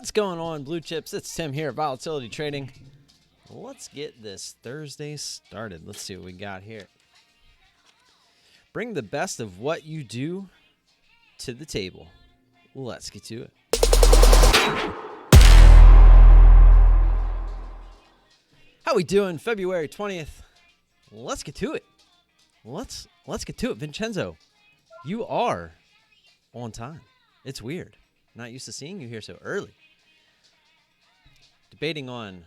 What's going on, Blue Chips? It's Tim here at Volatility Trading. Let's get this Thursday started. Let's see what we got here. Bring the best of what you do to the table. Let's get to it. How we doing? February 20th. Let's get to it. Let's get to it. Vincenzo, you are on time. It's weird. Not used to seeing you here so early. Debating on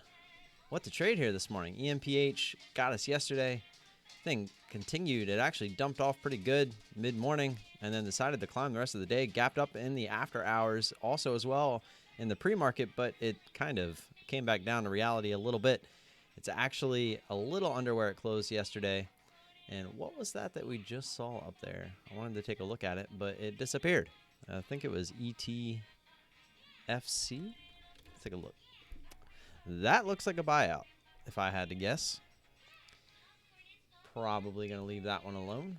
what to trade here this morning. EMPH got us yesterday. Thing continued. It actually dumped off pretty good mid-morning and then decided to climb the rest of the day. Gapped up in the after hours also as well in the pre-market, but it kind of came back down to reality a little bit. It's actually a little under where it closed yesterday. And what was that we just saw up there? I wanted to take a look at it, but it disappeared. I think it was ETFC. Let's take a look. That looks like a buyout, if I had to guess. Probably going to leave that one alone.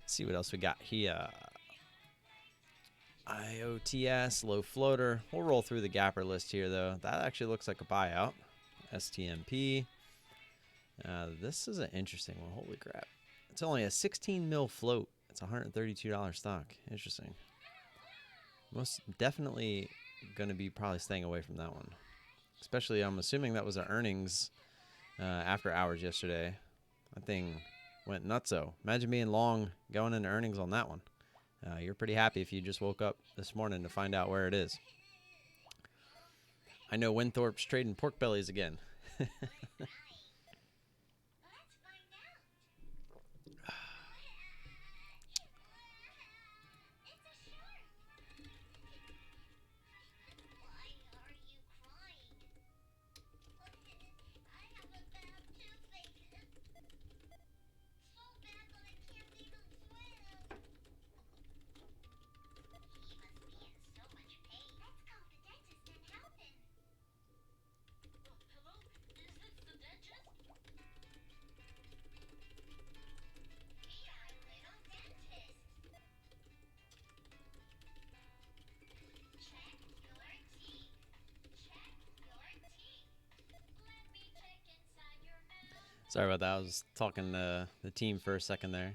Let's see what else we got here. IOTS, low floater. We'll roll through the gapper list here, though. That actually looks like a buyout. STMP. This is an interesting one. Holy crap. It's only a 16 mil float. It's a $132 stock. Interesting. Most definitely going to be probably staying away from that one. Especially, I'm assuming that was an earnings after hours yesterday. That thing went nutso. Imagine being long going into earnings on that one. You're pretty happy if you just woke up this morning to find out where it is. I know Winthorpe's trading pork bellies again. Sorry about that. I was talking to the team for a second there.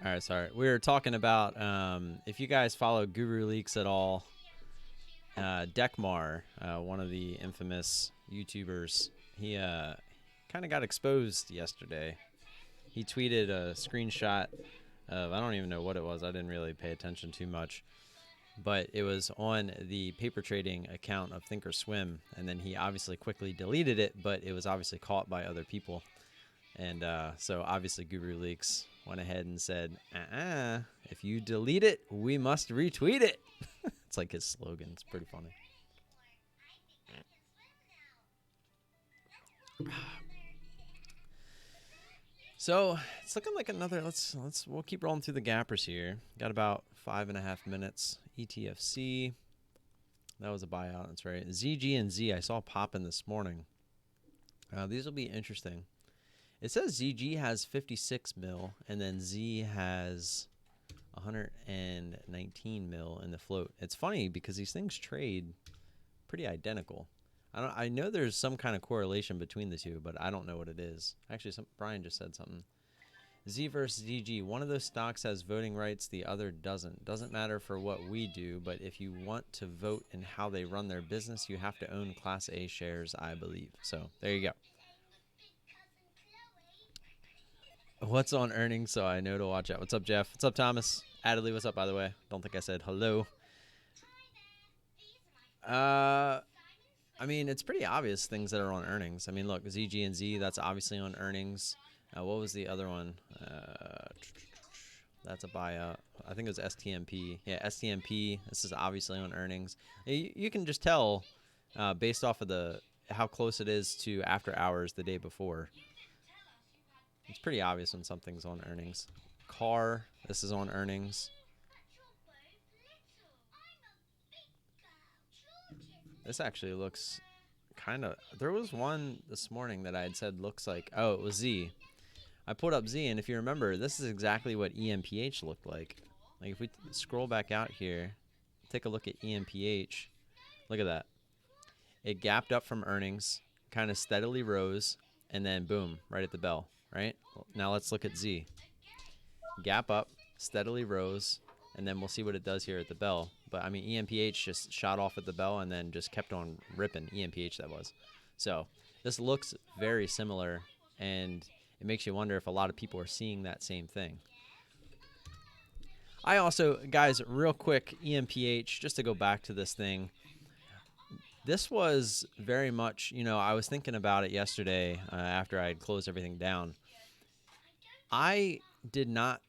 All right, sorry. We were talking about if you guys follow Guru Leaks at all. Dekmar, one of the infamous YouTubers, he kind of got exposed yesterday. He tweeted a screenshot of, I don't even know what it was. I didn't really pay attention too much. But it was on the paper trading account of Thinkorswim. And then he obviously quickly deleted it, but it was obviously caught by other people. And so obviously Guru Leaks went ahead and said, if you delete it, we must retweet it. It's like his slogan. It's pretty funny. So it's looking like another. We'll keep rolling through the gappers here. Got about 5.5 minutes. ETFC. That was a buyout. That's right. ZG and Z. I saw popping this morning. These will be interesting. It says ZG has 56 mil, and then Z has 119 mil in the float. It's funny because these things trade pretty identical. I know there's some kind of correlation between the two, but I don't know what it is. Actually, Brian just said something. Z versus ZG. One of those stocks has voting rights, the other doesn't. Doesn't matter for what we do, but if you want to vote in how they run their business, you have to own Class A shares, I believe. So there you go. What's on earnings, so I know to watch out. What's up, Jeff? What's up, Thomas? Adley, what's up, by the way? Don't think I said hello. I mean, it's pretty obvious things that are on earnings. I mean, look, ZG and Z, that's obviously on earnings. What was the other one? That's a buyout. I think it was STMP. Yeah, STMP. This is obviously on earnings. You can just tell based off of the how close it is to after hours the day before. It's pretty obvious when something's on earnings. Car, this is on earnings. This actually looks kind of, there was one this morning that I had said looks like, oh, it was Z. I pulled up Z, and if you remember, this is exactly what EMPH looked like. Like if we scroll back out here, take a look at EMPH. Look at that. It gapped up from earnings, kind of steadily rose, and then boom, right at the bell, right? Now let's look at Z. Gap up, steadily rose, and then we'll see what it does here at the bell. But I mean, EMPH just shot off at the bell and then just kept on ripping. EMPH, that was. So this looks very similar, and it makes you wonder if a lot of people are seeing that same thing. I also, guys, real quick, EMPH, just to go back to this thing. This was very much, you know, I was thinking about it yesterday after I had closed everything down. I did not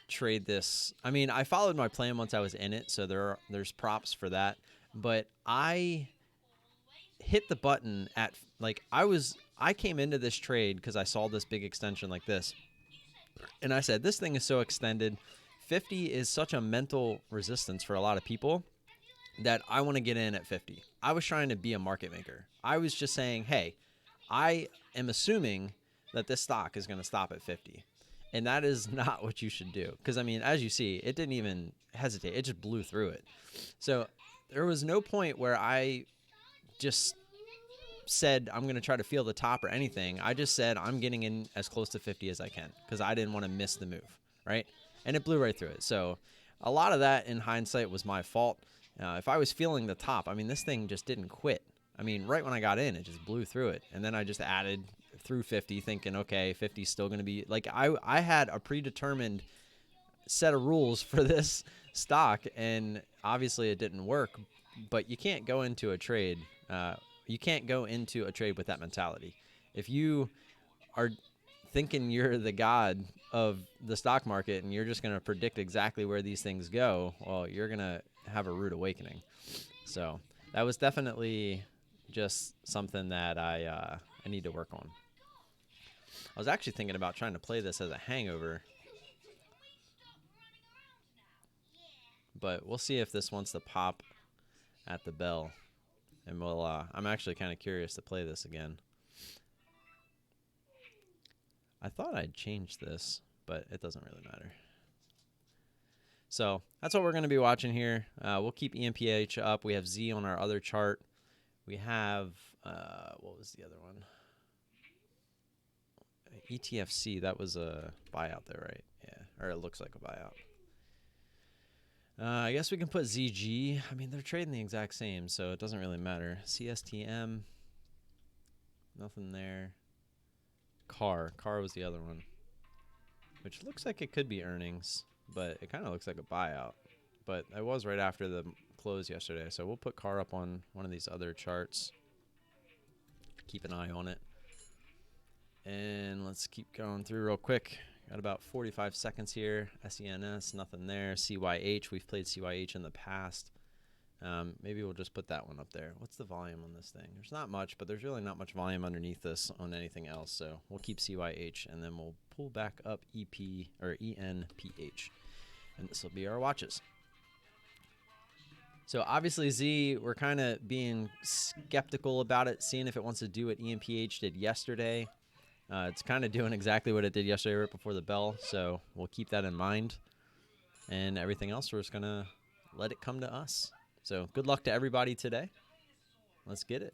trade this. I mean, I followed my plan once I was in it, so there's props for that. But I hit the button at, like, I came into this trade because I saw this big extension like this. And I said, this thing is so extended. 50 is such a mental resistance for a lot of people that I want to get in at 50. I was trying to be a market maker. I was just saying, hey, I am assuming that this stock is going to stop at 50. And that is not what you should do. Because, I mean, as you see, it didn't even hesitate. It just blew through it. So there was no point where I just said I'm going to try to feel the top or anything. I just said I'm getting in as close to 50 as I can because I didn't want to miss the move, right? And it blew right through it. So a lot of that in hindsight was my fault. If I was feeling the top, I mean, this thing just didn't quit. I mean, right when I got in, it just blew through it. And then I just added through 50 thinking, okay, 50 is still going to be like, I had a predetermined set of rules for this stock, and obviously it didn't work. But you can't go into a trade. You can't go into a trade with that mentality. If you are thinking you're the god of the stock market and you're just going to predict exactly where these things go, well, you're going to have a rude awakening. So that was definitely just something that I need to work on. I was actually thinking about trying to play this as a hangover, but we'll see if this wants to pop at the bell. And we'll, I'm actually kind of curious to play this again. I thought I'd change this, but it doesn't really matter. So that's what we're going to be watching here. We'll keep EMPH up. We have Z on our other chart. We have, what was the other one? ETFC, that was a buyout there, right? Yeah, or it looks like a buyout. I guess we can put ZG. I mean, they're trading the exact same, so it doesn't really matter. CSTM, nothing there. Car was the other one, which looks like it could be earnings, but it kind of looks like a buyout. But it was right after the close yesterday, so we'll put car up on one of these other charts. Keep an eye on it. And let's keep going through real quick. Got about 45 seconds here. SENS, nothing there. CYH, we've played CYH in the past. Maybe we'll just put that one up there. What's the volume on this thing? There's not much, but there's really not much volume underneath this on anything else. So we'll keep CYH, and then we'll pull back up EP or ENPH. And this will be our watches. So obviously Z, we're kind of being skeptical about it, seeing if it wants to do what EMPH did yesterday. It's kind of doing exactly what it did yesterday right before the bell, so we'll keep that in mind. And everything else, we're just going to let it come to us. So good luck to everybody today. Let's get it.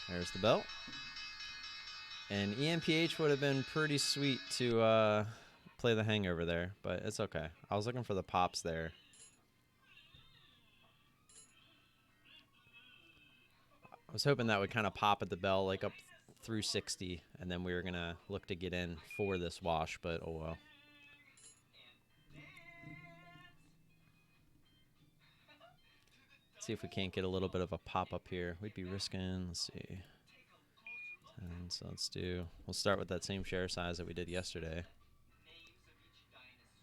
There's the bell. And EMPH would have been pretty sweet to play the hangover there, but it's okay. I was looking for the pops there. I was hoping that would kind of pop at the bell, like up through 60, and then we were going to look to get in for this wash, but oh well. See if we can't get a little bit of a pop up here. We'd be risking, let's see, 10, And so we'll start with that same share size that we did yesterday.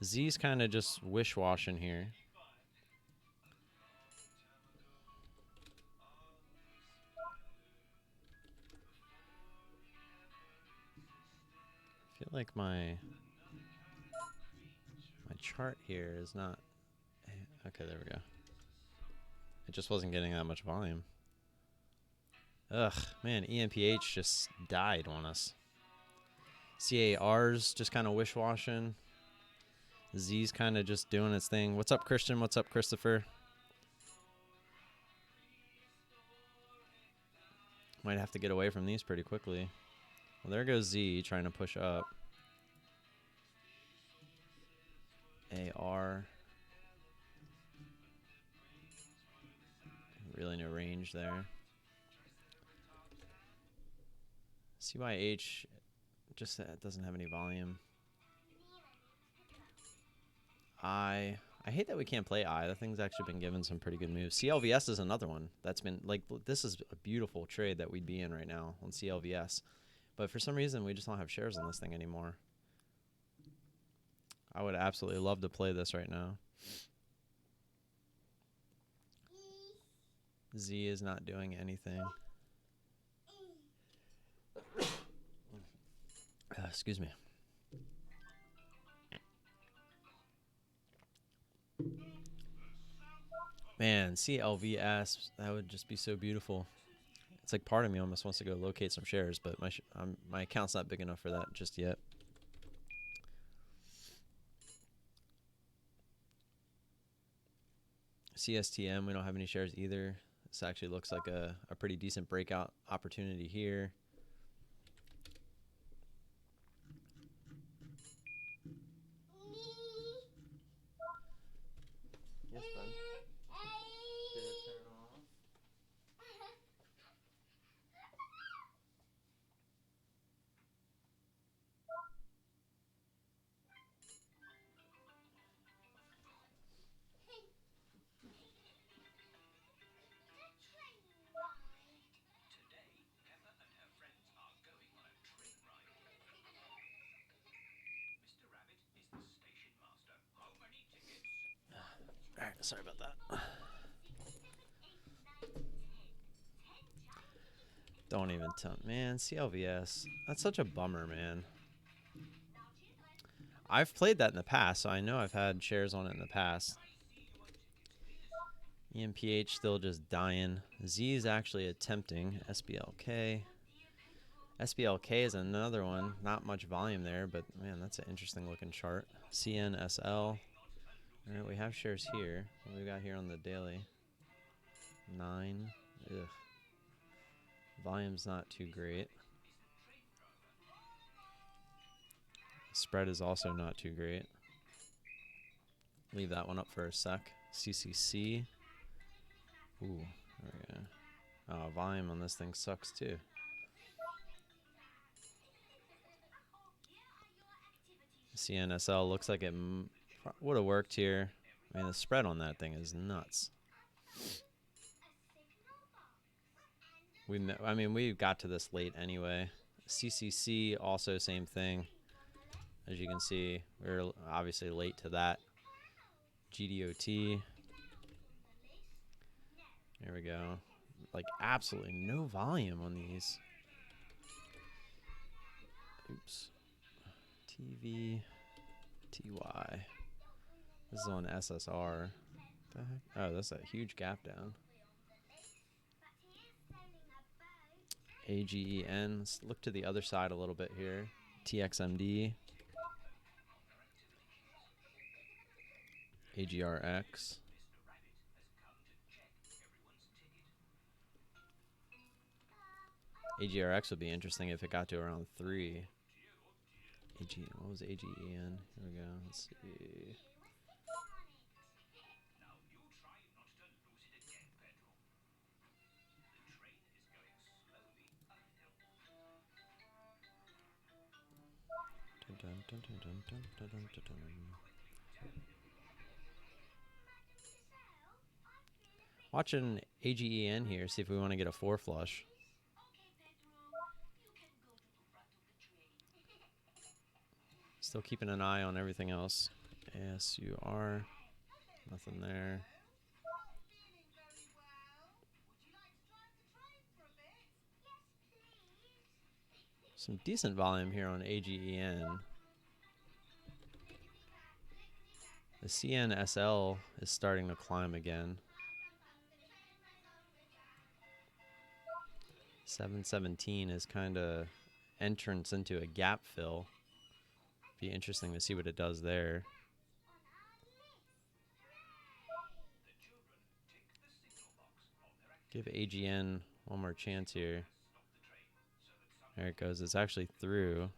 Z's kind of just wish-washing here. I feel like my chart here is not... Okay, there we go. It just wasn't getting that much volume. Ugh, man, EMPH just died on us. CAR's just kind of wish-washing. Z's kind of just doing its thing. What's up, Christian? What's up, Christopher? Might have to get away from these pretty quickly. Well, there goes Z trying to push up. AR. Really no range there. CYH just doesn't have any volume. I hate that we can't play I. That thing's actually been given some pretty good moves. CLVS is another one that's been like, this is a beautiful trade that we'd be in right now on CLVS. But for some reason, we just don't have shares on this thing anymore. I would absolutely love to play this right now. Z is not doing anything. Excuse me. Man, CLVS, that would just be so beautiful. It's like part of me almost wants to go locate some shares, but my account's not big enough for that just yet. CSTM, we don't have any shares either. This actually looks like a pretty decent breakout opportunity here. Yes, bud. Did it turn off? All right, sorry about that. Don't even tell, man. CLVS, that's such a bummer, man. I've played that in the past, so I know I've had shares on it in the past. EMPH still just dying. Z is actually attempting. SBLK. SBLK is another one. Not much volume there, but man, that's an interesting looking chart. CNSL. All right, we have shares here. What do we got here on the daily? 9. Ugh. Volume's not too great. Spread is also not too great. Leave that one up for a sec. CCC. Ooh, there we go. Oh, volume on this thing sucks too. CNSL looks like it would have worked here. I mean, the spread on that thing is nuts. We got to this late anyway. CCC also same thing. As you can see, we're obviously late to that. GDOT. There we go. Like absolutely no volume on these. Oops. TV. TY. This is on SSR. What the heck? Oh, that's a huge gap down. AGEN. Let's look to the other side a little bit here. TXMD. AGRX. AGRX would be interesting if it got to around 3. What was AGEN? Here we go. Let's see. Watching AGEN here, see if we want to get a 4 flush. Still keeping an eye on everything else. ASUR, nothing there. Some decent volume here on AGEN. The CNSL is starting to climb again. 717 is kind of entrance into a gap fill. Be interesting to see what it does there. Give AGN one more chance here. There it goes. It's actually through.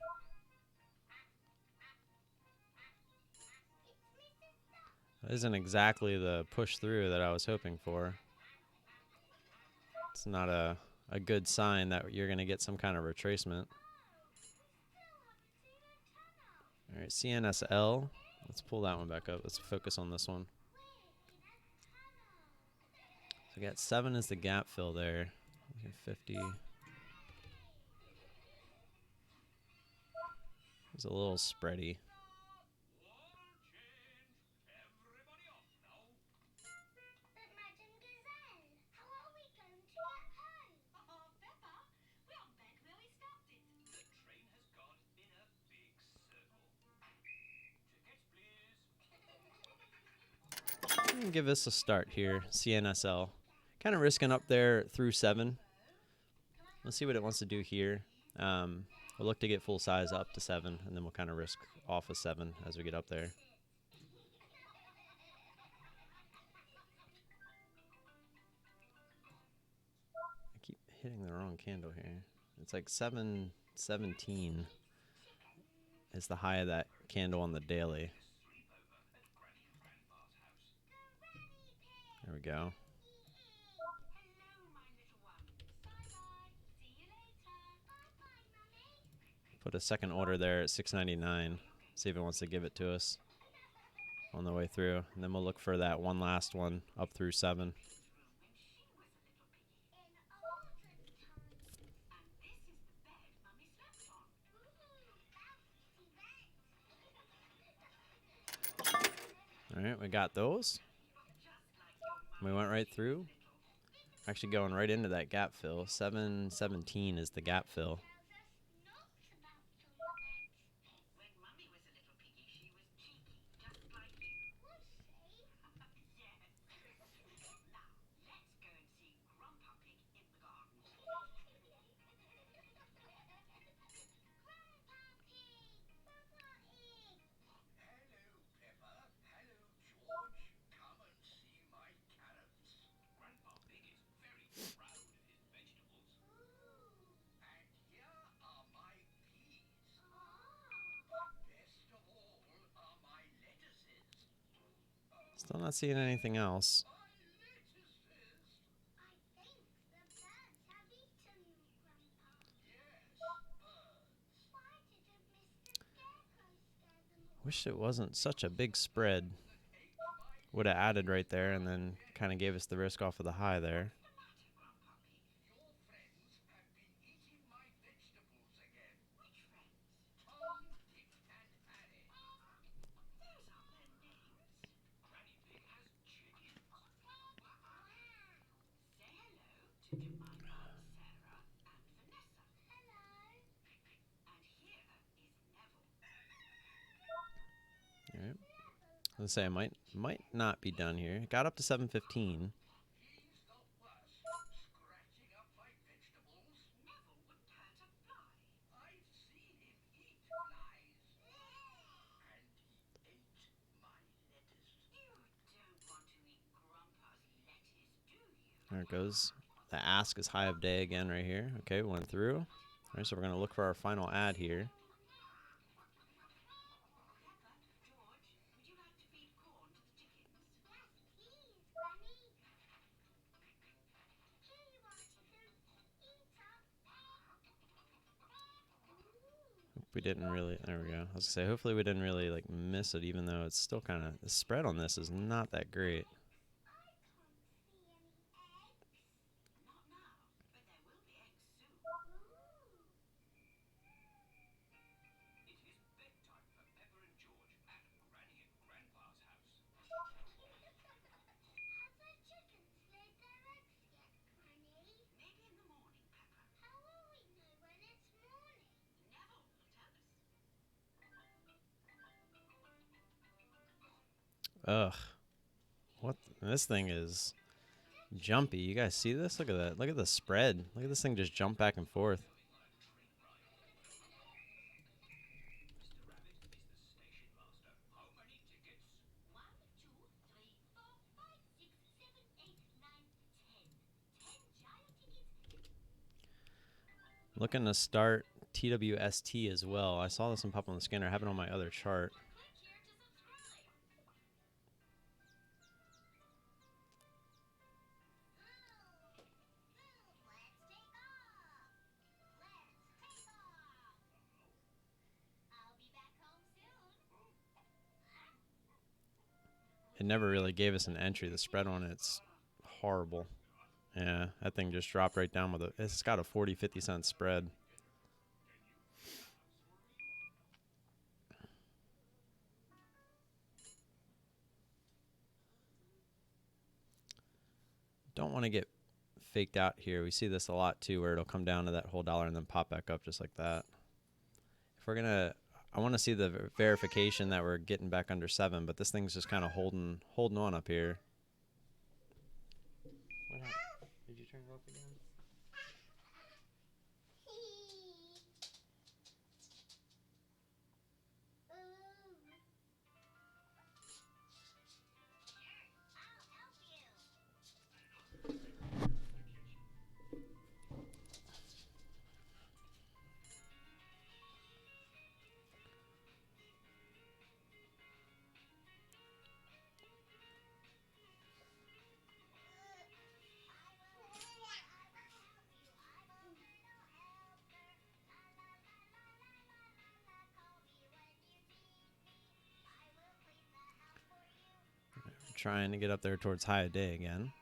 That isn't exactly the push through that I was hoping for. It's not a good sign that you're going to get some kind of retracement. All right, CNSL. Let's pull that one back up. Let's focus on this one. So we got 7 is the gap fill there. 50. It's a little spready. Give this a start here. CNSL. Kind of risking up there through 7. Let's see what it wants to do here. We'll look to get full size up to 7, and then we'll kind of risk off of 7 as we get up there. I keep hitting the wrong candle here. It's like 717 is the high of that candle on the daily. There we go. Put a second order there at 699. See if it wants to give it to us on the way through. And then we'll look for that one last one up through 7. All right, we got those. We went right through. Actually going right into that gap fill. 717 is the gap fill. Still not seeing anything else. Wish it wasn't such a big spread. Would have added right there and then kind of gave us the risk off of the high there. All right. Let's say I might not be done here. It got up to 715. There it goes. The ask is high of day again right here. Okay, we went through. All right, so we're going to look for our final add here. We didn't really, there we go. I was going to say, hopefully we didn't really like miss it, even though it's still kind of, the spread on this is not that great. Ugh. What? This thing is jumpy. You guys see this? Look at that. Look at the spread. Look at this thing just jump back and forth. Looking to start TWST as well. I saw this one pop on the scanner. I have it on my other chart. It never really gave us an entry. The spread on it's horrible. Yeah, that thing just dropped right down with a. It's got a 40-50 cent spread. Don't want to get faked out here. We see this a lot too, where it'll come down to that whole dollar and then pop back up just like that. If we're gonna, I want to see the verification that we're getting back under 7, but this thing's just kind of holding on up here. What happened? Did you turn it off again? Trying to get up there towards high a day again.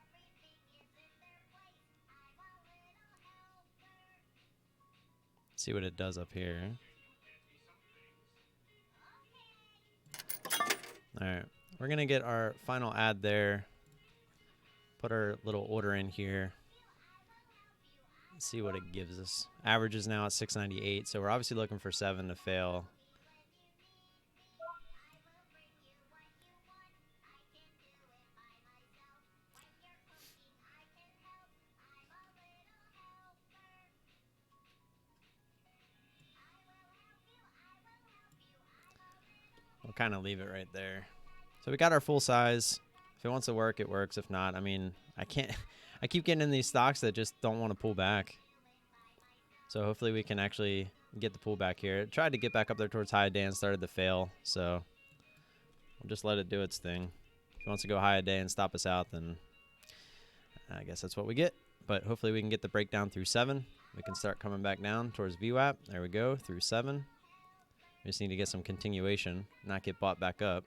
See what it does up here. All right, we're gonna get our final ad there. Put our little order in here. See what it gives us. Average is now at 698, so we're obviously looking for 7 to fail. We'll kind of leave it right there. So we got our full size. If it wants to work, it works. If not, I mean, I can't. I keep getting in these stocks that just don't want to pull back. So hopefully we can actually get the pullback here. It tried to get back up there towards high a day and started to fail. So we'll just let it do its thing. If it wants to go high a day and stop us out, then I guess that's what we get. But hopefully we can get the breakdown through 7. We can start coming back down towards VWAP. There we go, through 7. We just need to get some continuation, not get bought back up.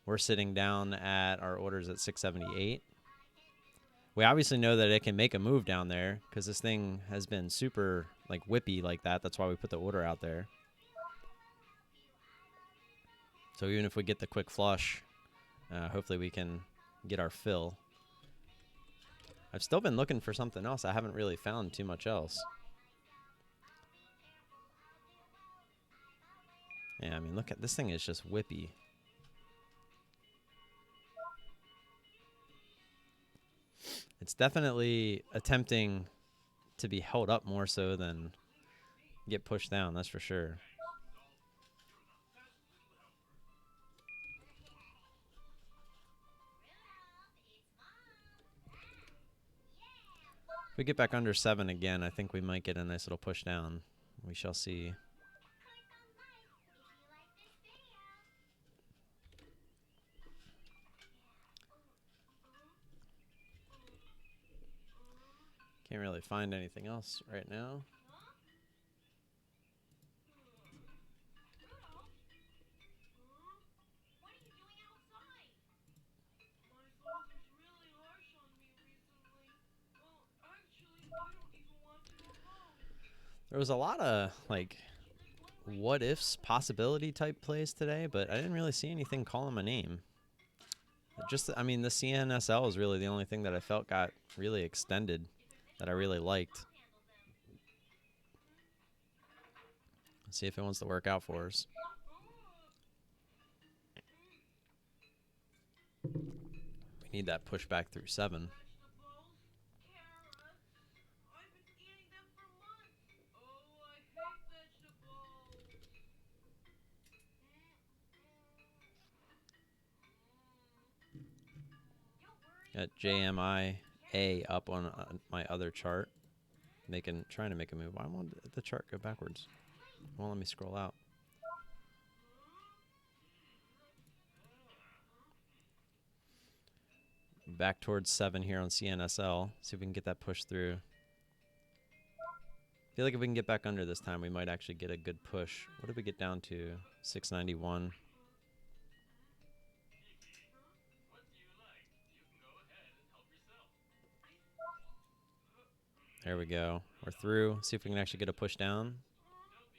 We're sitting down at our orders at 678. We obviously know that it can make a move down there because this thing has been super like whippy like that. That's why we put the order out there. So even if we get the quick flush, hopefully we can get our fill. I've still been looking for something else. I haven't really found too much else. Yeah, I mean, look at this thing is just whippy. It's definitely attempting to be held up more so than get pushed down, that's for sure. If we get back under 7 again, I think we might get a nice little push down. We shall see. Can't really find anything else right now. There was a lot of like what ifs possibility type plays today, but I didn't really see anything calling my name. Just, I mean, the CNSL is really the only thing that I felt got really extended that I really liked. Let's see if it wants to work out for us. Need that push back through 7. Got JMIA up on my other chart, trying to make a move. Why won't the chart go backwards? It won't let me scroll out. Back towards 7 here on CNSL. See if we can get that push through. I feel like if we can get back under this time, we might actually get a good push. What did we get down to? 691. There we go. We're through. See if we can actually get a push down.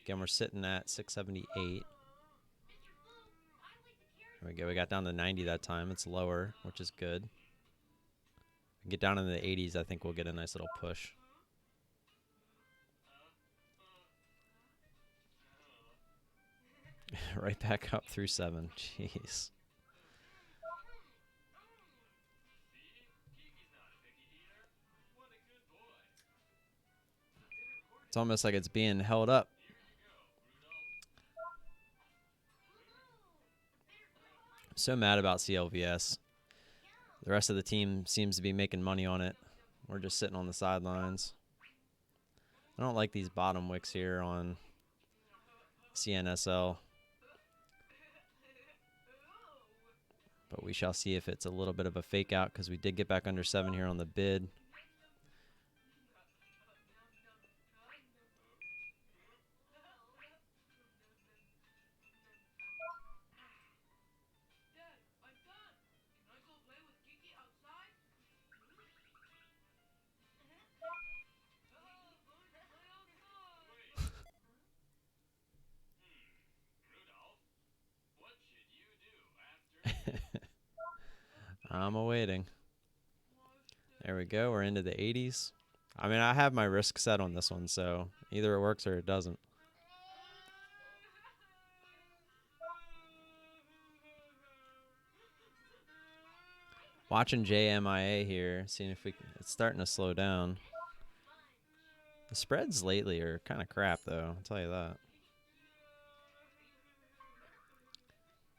Again, we're sitting at 678. There we go. We got down to 90 that time. It's lower, which is good. Get down in the 80s, I think we'll get a nice little push. Right back up through 7. Jeez. It's almost like it's being held up. I'm so mad about CLVS. The rest of the team seems to be making money on it. We're just sitting on the sidelines. I don't like these bottom wicks here on CNSL. But we shall see if it's a little bit of a fake out, because we did get back under 7 here on the bid. I'm awaiting. There we go. We're into the 80s. I mean, I have my risk set on this one, so either it works or it doesn't. Watching JMIA here, seeing if it's starting to slow down. The spreads lately are kind of crap, though. I'll tell you that.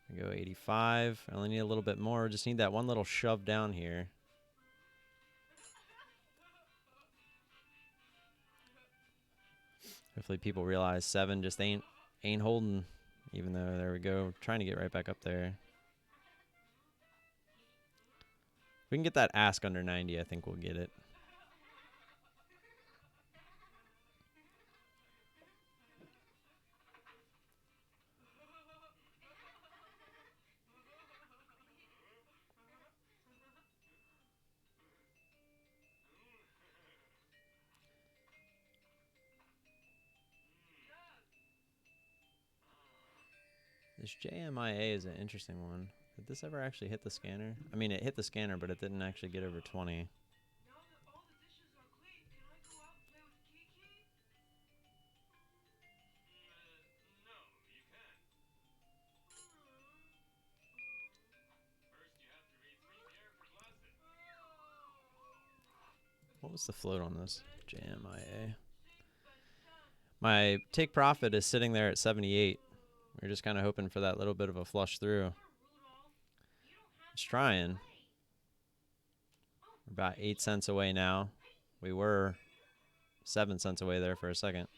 We go 85. I only need a little bit more. Just need that one little shove down here. Hopefully people realize 7 just ain't holding, even though, there we go, trying to get right back up there. If we can get that ask under 90, I think we'll get it. This JMIA is an interesting one. Did this ever actually hit the scanner? I mean, it hit the scanner, but it didn't actually get over 20. What was the float on this JMIA? My take profit is sitting there at 78. We're just kind of hoping for that little bit of a flush through. Just trying. We're about 8 cents away now. We were 7 cents away there for a second.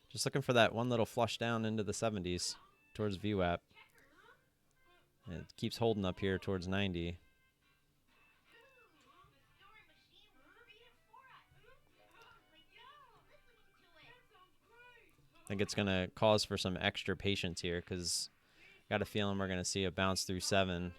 Just looking for that one little flush down into the 70s towards VWAP. It keeps holding up here towards 90. I think it's going to cause for some extra patience here, because I got a feeling we're going to see a bounce through 7.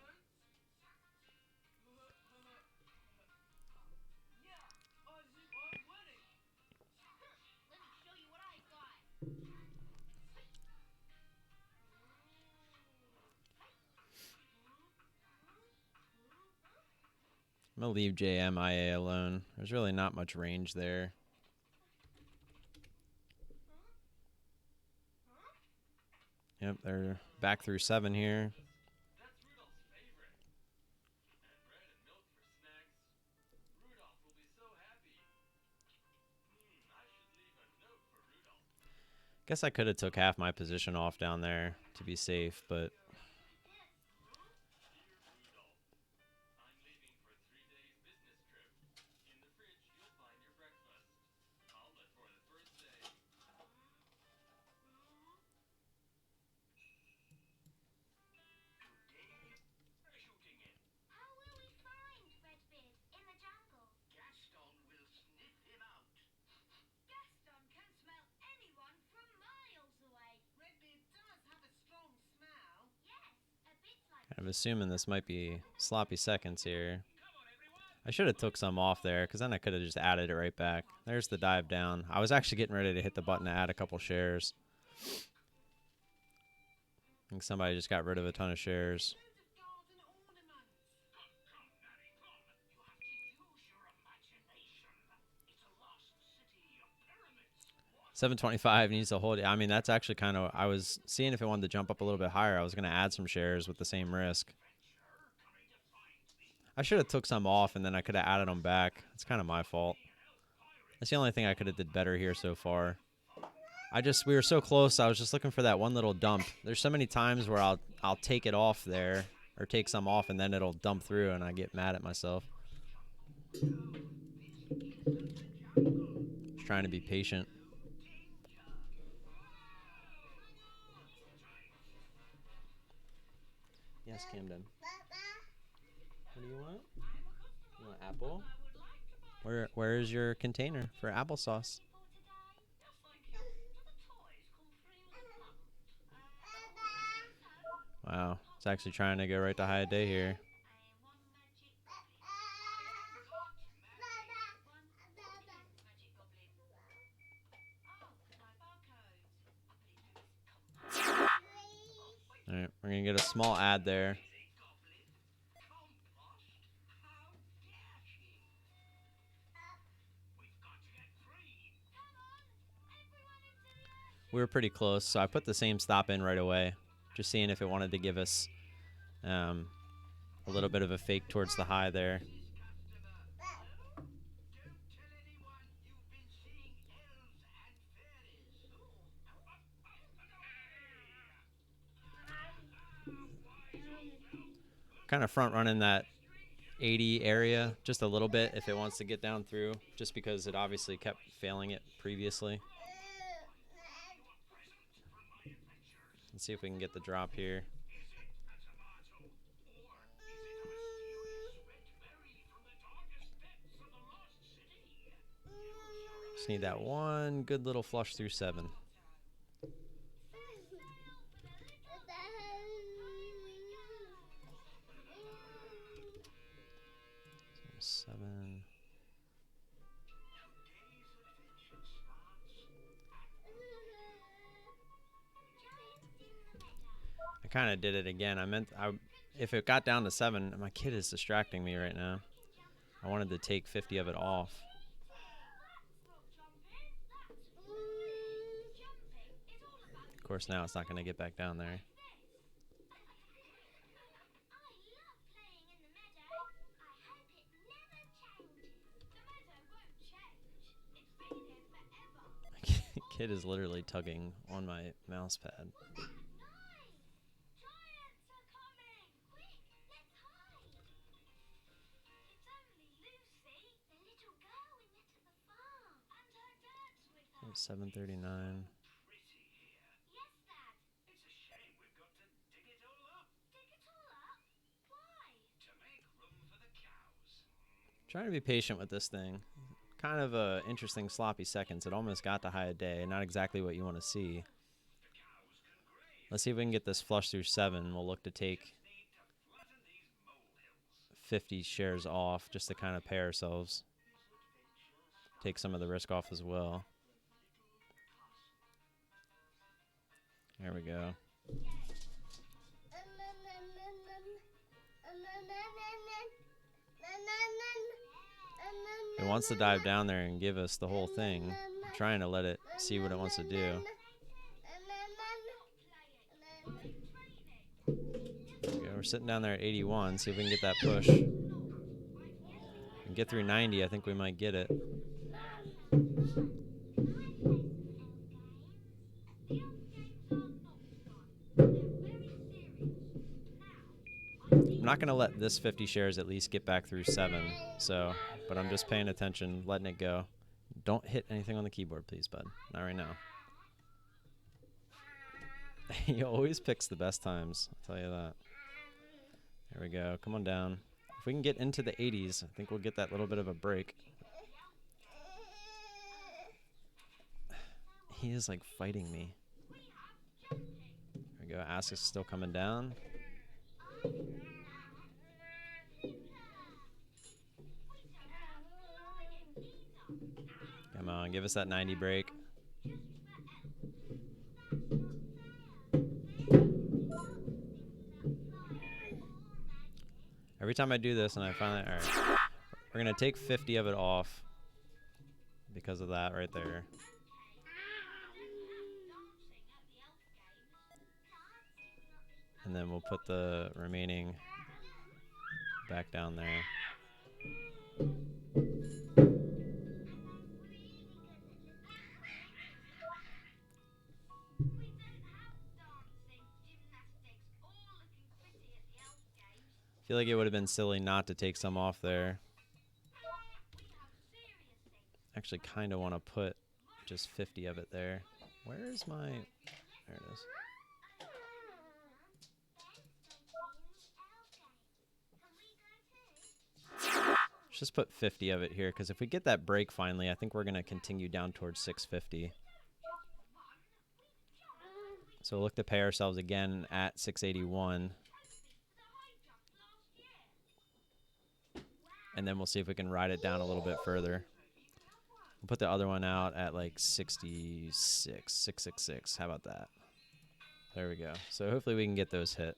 I'm going to leave JMIA alone. There's really not much range there. Yep, they're back through 7 here. Guess I could have took half my position off down there to be safe, but kind of assuming this might be sloppy seconds here. I should have took some off there because then I could have just added it right back. There's the dive down. I was actually getting ready to hit the button to add a couple shares. I think somebody just got rid of a ton of shares. 725 needs to hold it. I mean, that's actually kind of, I was seeing if it wanted to jump up a little bit higher. I was going to add some shares with the same risk. I should have took some off and then I could have added them back. It's kind of my fault. That's the only thing I could have did better here so far. We were so close. I was just looking for that one little dump. There's so many times where I'll take it off there or take some off and then it'll dump through and I get mad at myself. Just trying to be patient. Yes, Camden. What do you want? You want apple? Where is your container for applesauce? Wow, it's actually trying to go right to high day here. All right, we're gonna get a small ad there. We were pretty close, so I put the same stop in right away, just seeing if it wanted to give us a little bit of a fake towards the high there. Kind of front running that 80 area just a little bit if it wants to get down through, just because it obviously kept failing it previously. Let's see if we can get the drop here. Just need that one good little flush through 7. So 7. I kind of did it again. If it got down to 7, my kid is distracting me right now. I wanted to take 50 of it off. Of course, now it's not going to get back down there. Kid is literally tugging on my mouse pad. Oh, 739. Trying to be patient with this thing. Kind of a interesting sloppy seconds. It almost got to high a day. Not exactly what you want to see. Let's see if we can get this flush through 7. We'll look to take 50 shares off just to kind of pay ourselves. Take some of the risk off as well. There we go. It wants to dive down there and give us the whole thing. I'm trying to let it see what it wants to do. There we go. We're sitting down there at 81. See if we can get that push. And get through 90. I think we might get it. I'm not going to let this 50 shares at least get back through 7. So, but I'm just paying attention, letting it go. Don't hit anything on the keyboard, please, bud. Not right now. He always picks the best times, I'll tell you that. There we go. Come on down. If we can get into the 80s, I think we'll get that little bit of a break. He is like fighting me. There we go. Ask is still coming down. Come on, give us that 90 break. Every time I do this and I finally, all right, we're going to take 50 of it off because of that right there. And then we'll put the remaining back down there. I feel like it would have been silly not to take some off there. Actually kind of want to put just 50 of it there. Where is my... There it is. Let's just put 50 of it here, because if we get that break finally, I think we're going to continue down towards 650. So we'll look to pay ourselves again at 681. And then we'll see if we can ride it down a little bit further. We'll put the other one out at like 666. How about that? There we go. So hopefully we can get those hit.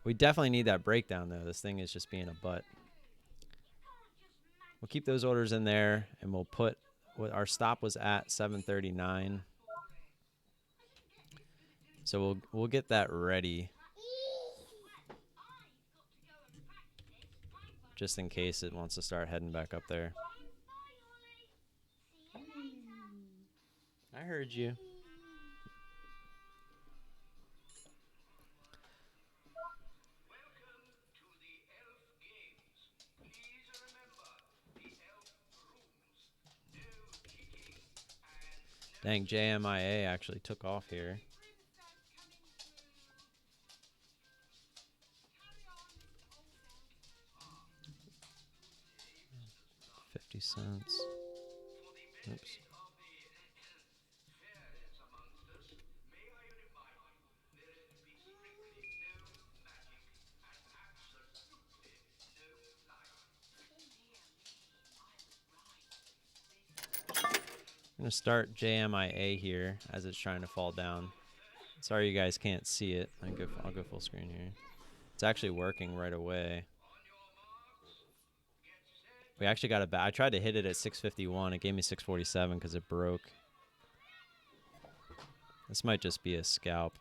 We definitely need that breakdown, though. This thing is just being a butt. We'll keep those orders in there, and we'll put what our stop was at 739. So we'll get that ready, just in case it wants to start heading back up there. I heard you. Dang, JMIA actually took off here. $0.50. Oops. I'm going to start JMIA here as it's trying to fall down. Sorry you guys can't see it. I'll go full screen here. It's actually working right away. We actually got it back. I tried to hit it at 651. It gave me 647 because it broke. This might just be a scalp.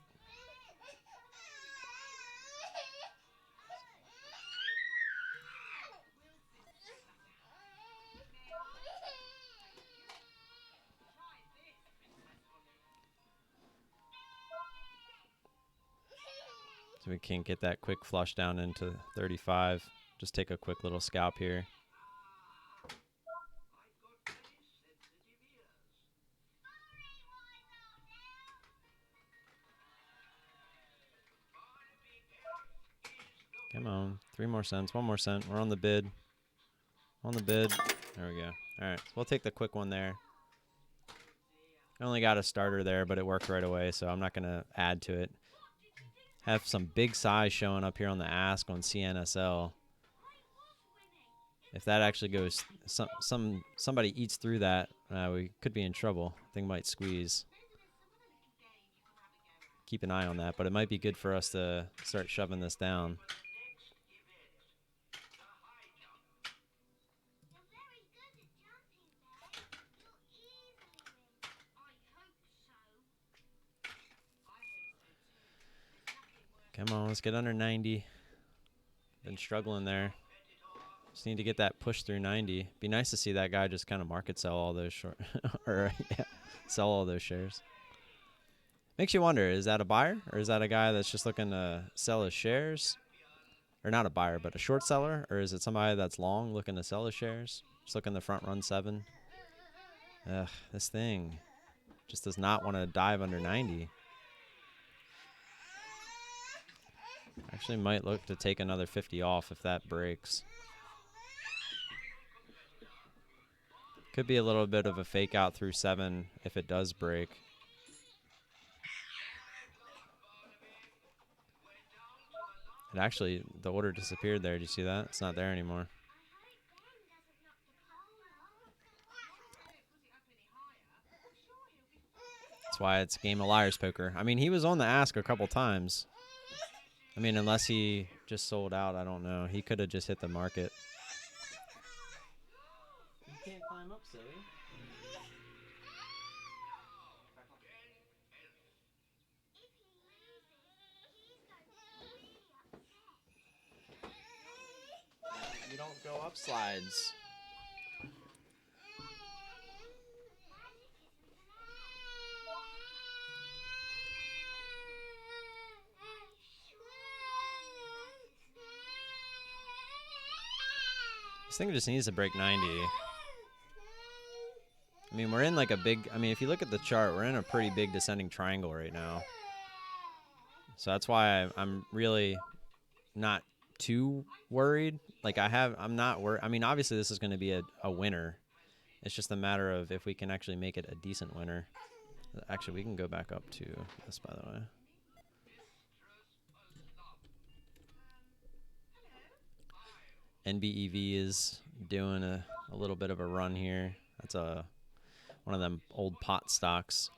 So we can't get that quick flush down into 35. Just take a quick little scalp here. Come on. 3 more cents. 1 more cent. We're on the bid. On the bid. There we go. All right. We'll take the quick one there. I only got a starter there, but it worked right away, so I'm not going to add to it. Have some big size showing up here on the ask on CNSL. If that actually goes, somebody eats through that, we could be in trouble. Thing might squeeze. Keep an eye on that, but it might be good for us to start shoving this down. Come on, let's get under 90. Been struggling there. Just need to get that push through 90. Be nice to see that guy just kind of market sell all those short or yeah, sell all those shares. Makes you wonder, is that a buyer or is that a guy that's just looking to sell his shares? or not a buyer, but a short seller, or is it somebody that's long looking to sell his shares? Just looking the front run 7. Ugh, this thing just does not want to dive under 90. Actually might look to take another 50 off if that breaks. Could be a little bit of a fake out through 7 if it does break. And actually, the order disappeared there. Do you see that? It's not there anymore. That's why it's a game of liar's poker. I mean, he was on the ask a couple times. I mean, unless he just sold out, I don't know. He could have just hit the market. You can't climb up, silly. You don't go up slides. This thing just needs to break 90. I mean, we're in like a big... I mean, if you look at the chart, we're in a pretty big descending triangle right now. So that's why I'm really not too worried. Like, I'm not worried. I mean, obviously, this is going to be a winner. It's just a matter of if we can actually make it a decent winner. Actually, we can go back up to this, by the way. NBEV is doing a little bit of a run here. That's one of them old pot stocks.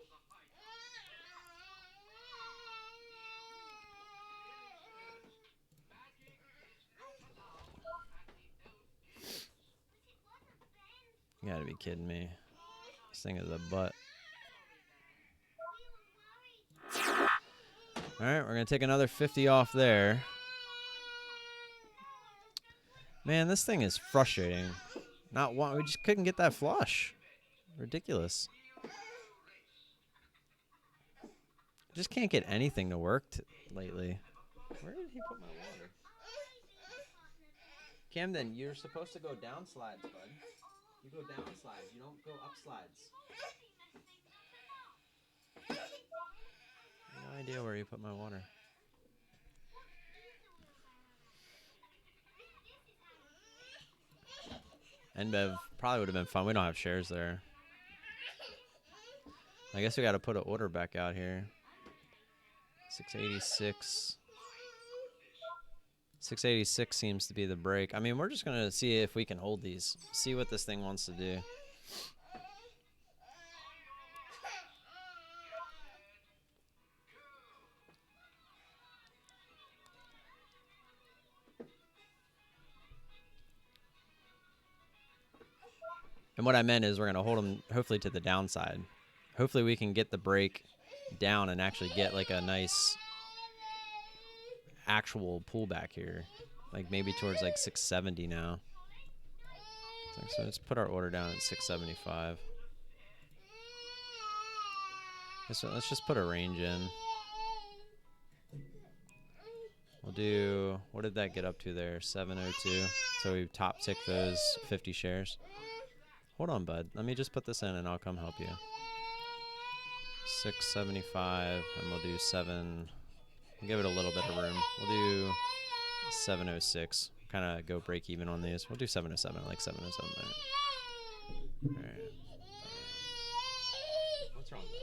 You gotta be kidding me. This thing is a butt. Alright, we're gonna take another 50 off there. Man, this thing is frustrating. Not one. We just couldn't get that flush. Ridiculous. Just can't get anything to work lately. Where did he put my water? Camden, you're supposed to go down slides, bud. You go down slides. You don't go up slides. No idea where you put my water. NBEV probably would have been fun. We don't have shares there. I guess we got to put an order back out here. 686. 686 seems to be the break. I mean, we're just going to see if we can hold these. See what this thing wants to do. And what I meant is we're going to hold them hopefully to the downside. Hopefully we can get the break down and actually get like a nice actual pullback here. Like maybe towards like 670 now. So let's put our order down at 675. So let's just put a range in. We'll do, what did that get up to there? 702. So we top tick those 50 shares. Hold on, bud. Let me just put this in and I'll come help you. 675, and we'll do 7. We'll give it a little bit of room. We'll do 706. Kind of go break even on these. We'll do 707. I like 707 there. All right. What's wrong, bud?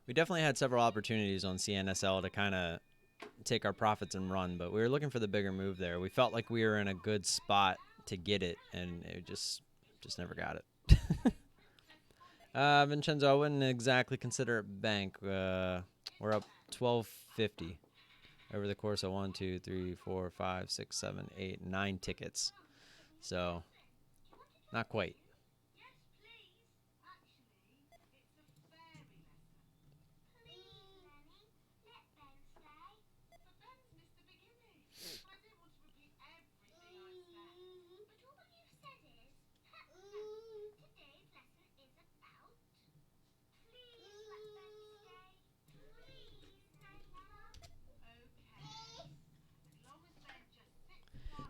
We definitely had several opportunities on CNSL to kind of take our profits and run, but we were looking for the bigger move there. We felt like we were in a good spot to get it, and it just never got it. Vincenzo, I wouldn't exactly consider it bank. We're up 1250 over the course of 1, 2, 3, 4, 5, 6, 7, 8, 9 tickets. So, not quite.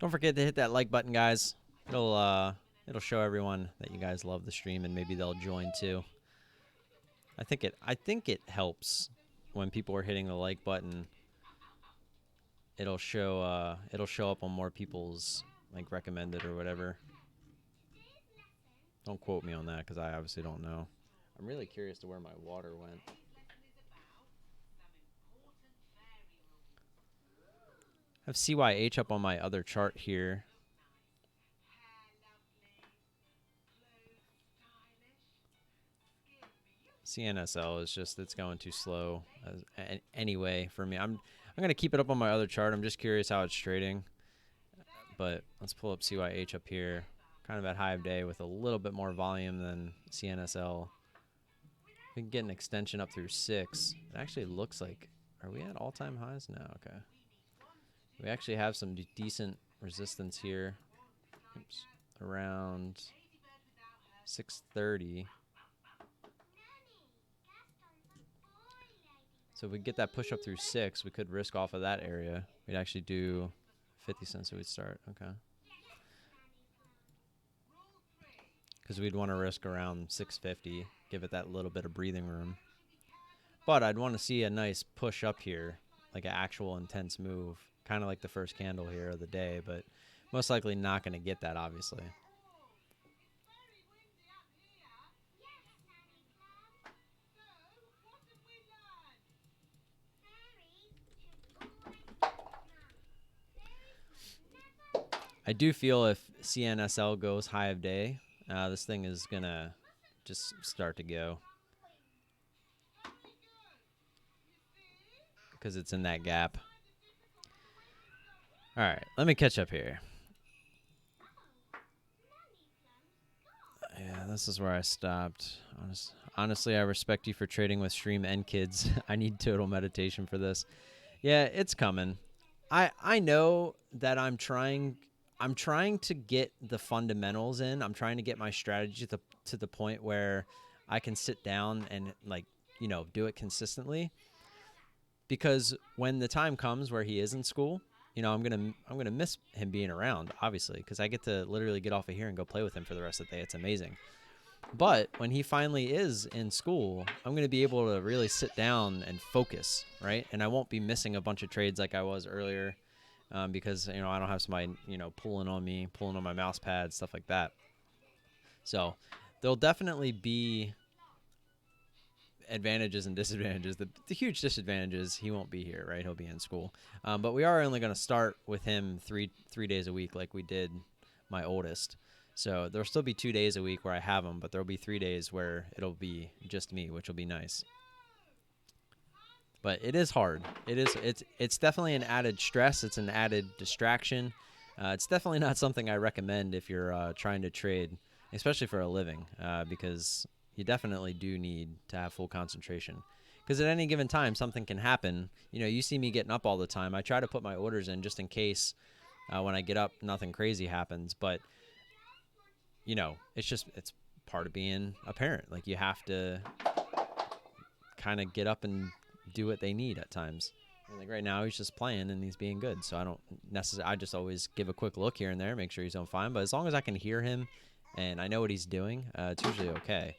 Don't forget to hit that like button, guys. It'll show everyone that you guys love the stream, and maybe they'll join too. I think it helps when people are hitting the like button. It'll show up on more people's like recommended or whatever. Don't quote me on that because I obviously don't know. I'm really curious to where my water went. I have CYH up on my other chart here. CNSL is just, it's going too slow anyway for me. I'm going to keep it up on my other chart. I'm just curious how it's trading. But let's pull up CYH up here. Kind of at high of day with a little bit more volume than CNSL. We can get an extension up through 6. It actually looks like, are we at all-time highs? No, okay. We actually have some decent resistance here. Oops. Around 630. So if we get that push up through 6, we could risk off of that area. We'd actually do 50 cents so we'd start. Okay. Because we'd want to risk around 650, give it that little bit of breathing room. But I'd want to see a nice push up here, like an actual intense move, kind of like the first candle here of the day, but most likely not going to get that, obviously. I do feel if CNSL goes high of day, this thing is going to just start to go. Because it's in that gap. All right, let me catch up here. Yeah, this is where I stopped. Honestly, I respect you for trading with stream and kids. I need total meditation for this. Yeah, it's coming. I know that I'm trying to get the fundamentals in. I'm trying to get my strategy to the point where I can sit down and do it consistently. Because when the time comes where he is in school, I'm gonna miss him being around, obviously, because I get to literally get off of here and go play with him for the rest of the day. It's amazing. But when he finally is in school, I'm going to be able to really sit down and focus, right? And I won't be missing a bunch of trades like I was earlier because, I don't have somebody, pulling on me, pulling on my mouse pad, stuff like that. So there'll definitely be advantages and disadvantages. The huge disadvantage is he won't be here, right? He'll be in school. But we are only going to start with him three days a week like we did my oldest. So there'll still be 2 days a week where I have him, but there'll be 3 days where it'll be just me, which will be nice. But it is hard. It's definitely an added stress. It's an added distraction. It's definitely not something I recommend if you're trying to trade, especially for a living, because you definitely do need to have full concentration. Because at any given time, something can happen. You see me getting up all the time. I try to put my orders in just in case when I get up, nothing crazy happens. But it's part of being a parent. Like, you have to kind of get up and do what they need at times. And like right now, he's just playing and he's being good. So I just always give a quick look here and there, make sure he's doing fine. But as long as I can hear him and I know what he's doing, it's usually okay.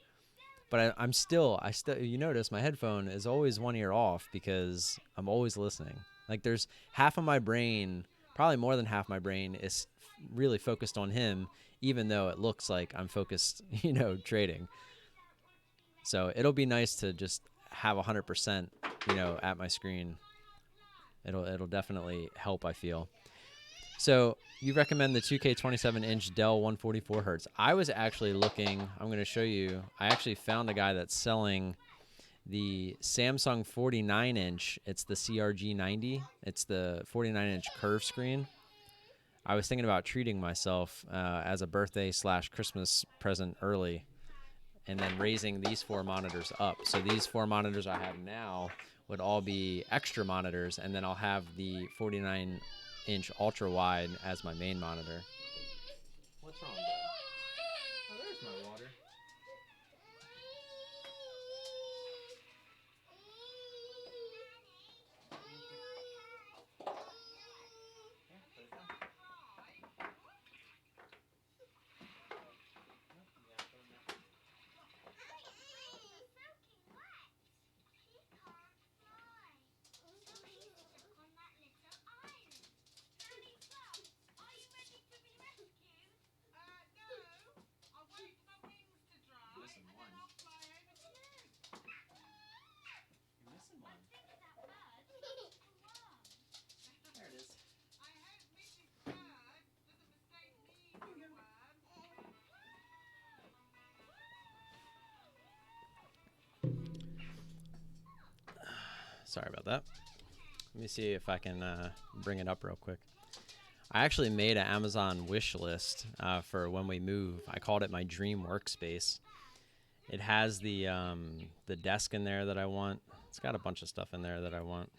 But I still, you notice my headphone is always one ear off because I'm always listening. Like, there's half of my brain, probably more than half my brain, is really focused on him, even though it looks like I'm focused, trading. So it'll be nice to just have 100%, at my screen. It'll definitely help, I feel. So you recommend the 2K 27-inch Dell 144 hertz. I was actually looking, I'm going to show you, I actually found a guy that's selling the Samsung 49-inch. It's the CRG 90. It's the 49-inch curve screen. I was thinking about treating myself as a birthday / Christmas present early, and then raising these 4 monitors up. So these 4 monitors I have now would all be extra monitors, and then I'll have the 49-inch ultra wide as my main monitor. What's wrong, Dad? Oh, there's my water. Sorry about that. Let me see if I can bring it up real quick. I actually made an Amazon wish list for when we move. I called it my dream workspace. It has the desk in there that I want. It's got a bunch of stuff in there that I want.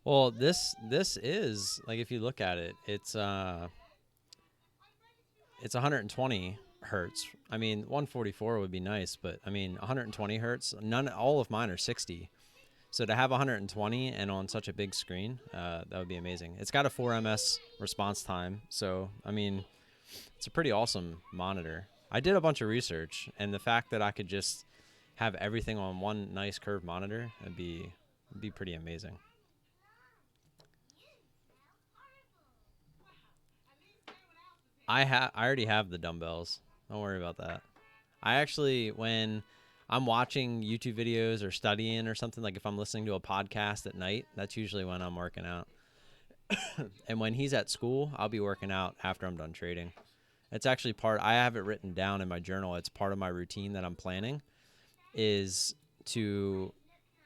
Well, this is, like, if you look at it, it's 120 hertz. I mean, 144 would be nice, but I mean, 120 hertz. All of mine are 60. So to have 120 and on such a big screen, that would be amazing. It's got a 4 ms response time, so I mean, it's a pretty awesome monitor. I did a bunch of research, and the fact that I could just have everything on one nice curved monitor would be pretty amazing. I already have the dumbbells. Don't worry about that. I actually, when I'm watching YouTube videos or studying or something, like if I'm listening to a podcast at night, that's usually when I'm working out. And when he's at school, I'll be working out after I'm done trading. It's actually I have it written down in my journal. It's part of my routine that I'm planning, is to,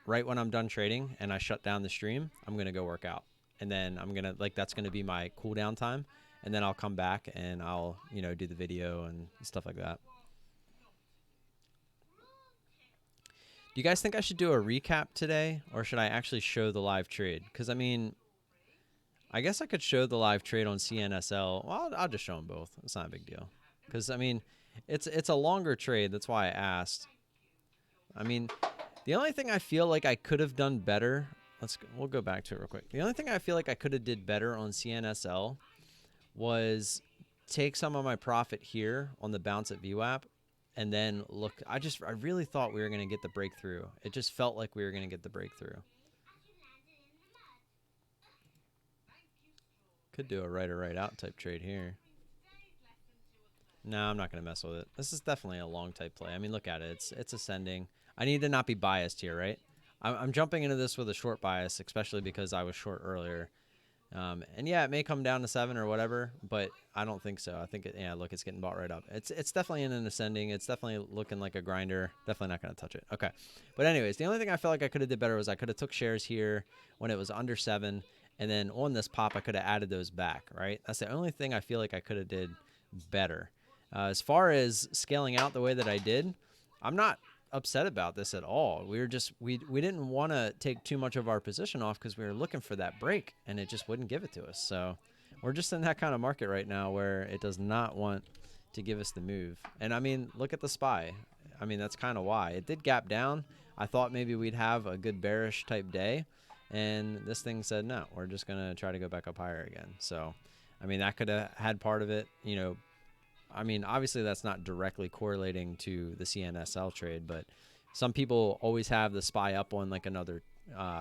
right when I'm done trading and I shut down the stream, I'm going to go work out. And then that's going to be my cool down time. And then I'll come back and I'll, do the video and stuff like that. Do you guys think I should do a recap today, or should I actually show the live trade? Because, I mean, I guess I could show the live trade on CNSL. Well, I'll just show them both. It's not a big deal. Because, I mean, it's a longer trade. That's why I asked. I mean, the only thing I feel like I could have done better, we'll go back to it real quick. The only thing I feel like I could have did better on CNSL was take some of my profit here on the bounce at VWAP, and then look. I really thought we were going to get the breakthrough. It just felt like we were going to get the breakthrough. Could do a right or right out type trade here. No, I'm not going to mess with it. This is definitely a long type play. I mean, look at it. It's ascending. I need to not be biased here, right? I'm jumping into this with a short bias, especially because I was short earlier. And yeah, it may come down to 7 or whatever, but I don't think so. I think look, it's getting bought right up. It's definitely in an ascending. It's definitely looking like a grinder. Definitely not going to touch it. Okay. But anyways, the only thing I felt like I could have did better was I could have took shares here when it was under 7, and then on this pop, I could have added those back, right? That's the only thing I feel like I could have did better. As far as scaling out the way that I did, I'm not upset about this at all. We didn't want to take too much of our position off because we were looking for that break, and it just wouldn't give it to us. So we're just in that kind of market right now where it does not want to give us the move. And I mean, look at the SPY. I mean, that's kind of why it did gap down. I thought maybe we'd have a good bearish type day, and this thing said no, we're just gonna try to go back up higher again. So I mean, that could have had part of it, I mean, obviously that's not directly correlating to the CNSL trade, but some people always have the SPY up on like another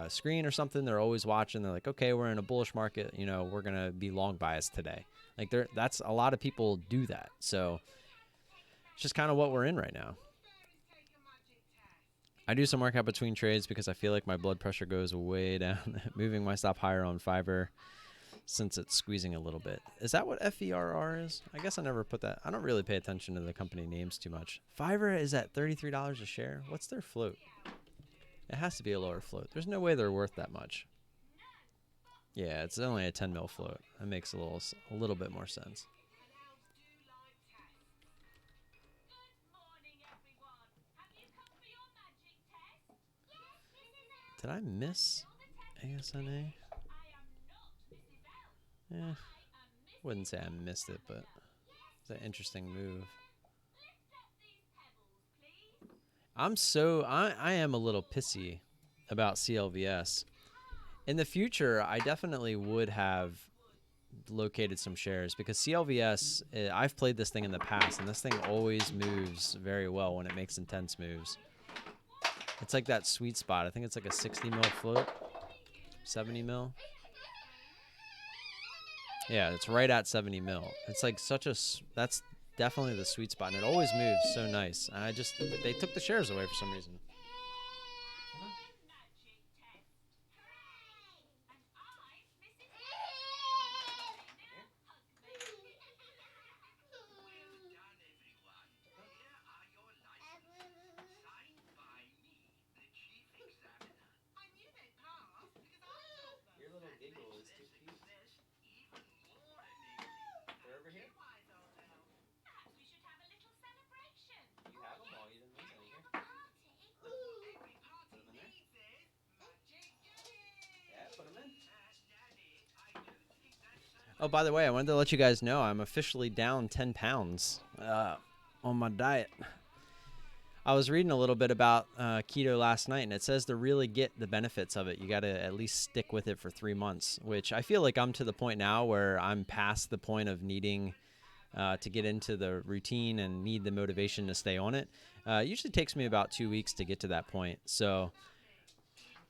screen or something, they're always watching. They're like, okay, we're in a bullish market. You know, we're going to be long biased today. Like that's a lot of people do that. So it's just kind of what we're in right now. I do some workout between trades because I feel like my blood pressure goes way down. Moving my stop higher on Fiverr since it's squeezing a little bit. Is that what FERR is? I guess I never put that. I don't really pay attention to the company names too much. Fiverr is at $33 a share. What's their float? It has to be a lower float. There's no way they're worth that much. Yeah, it's only a 10 mil float. That makes a little bit more sense. Did I miss ASNA? Yeah, wouldn't say I missed it, but it's an interesting move. I am a little pissy about CLVS. In the future, I definitely would have located some shares because CLVS, I've played this thing in the past, and this thing always moves very well when it makes intense moves. It's like that sweet spot. I think it's like a 60 mil float, 70 mil. Yeah, it's right at 70 mil. It's like that's definitely the sweet spot, and it always moves so nice. And they took the shares away for some reason. Oh, by the way, I wanted to let you guys know I'm officially down 10 pounds on my diet. I was reading a little bit about keto last night, and it says to really get the benefits of it, you got to at least stick with it for 3 months, which I feel like I'm to the point now where I'm past the point of needing to get into the routine and need the motivation to stay on it. It usually takes me about 2 weeks to get to that point. So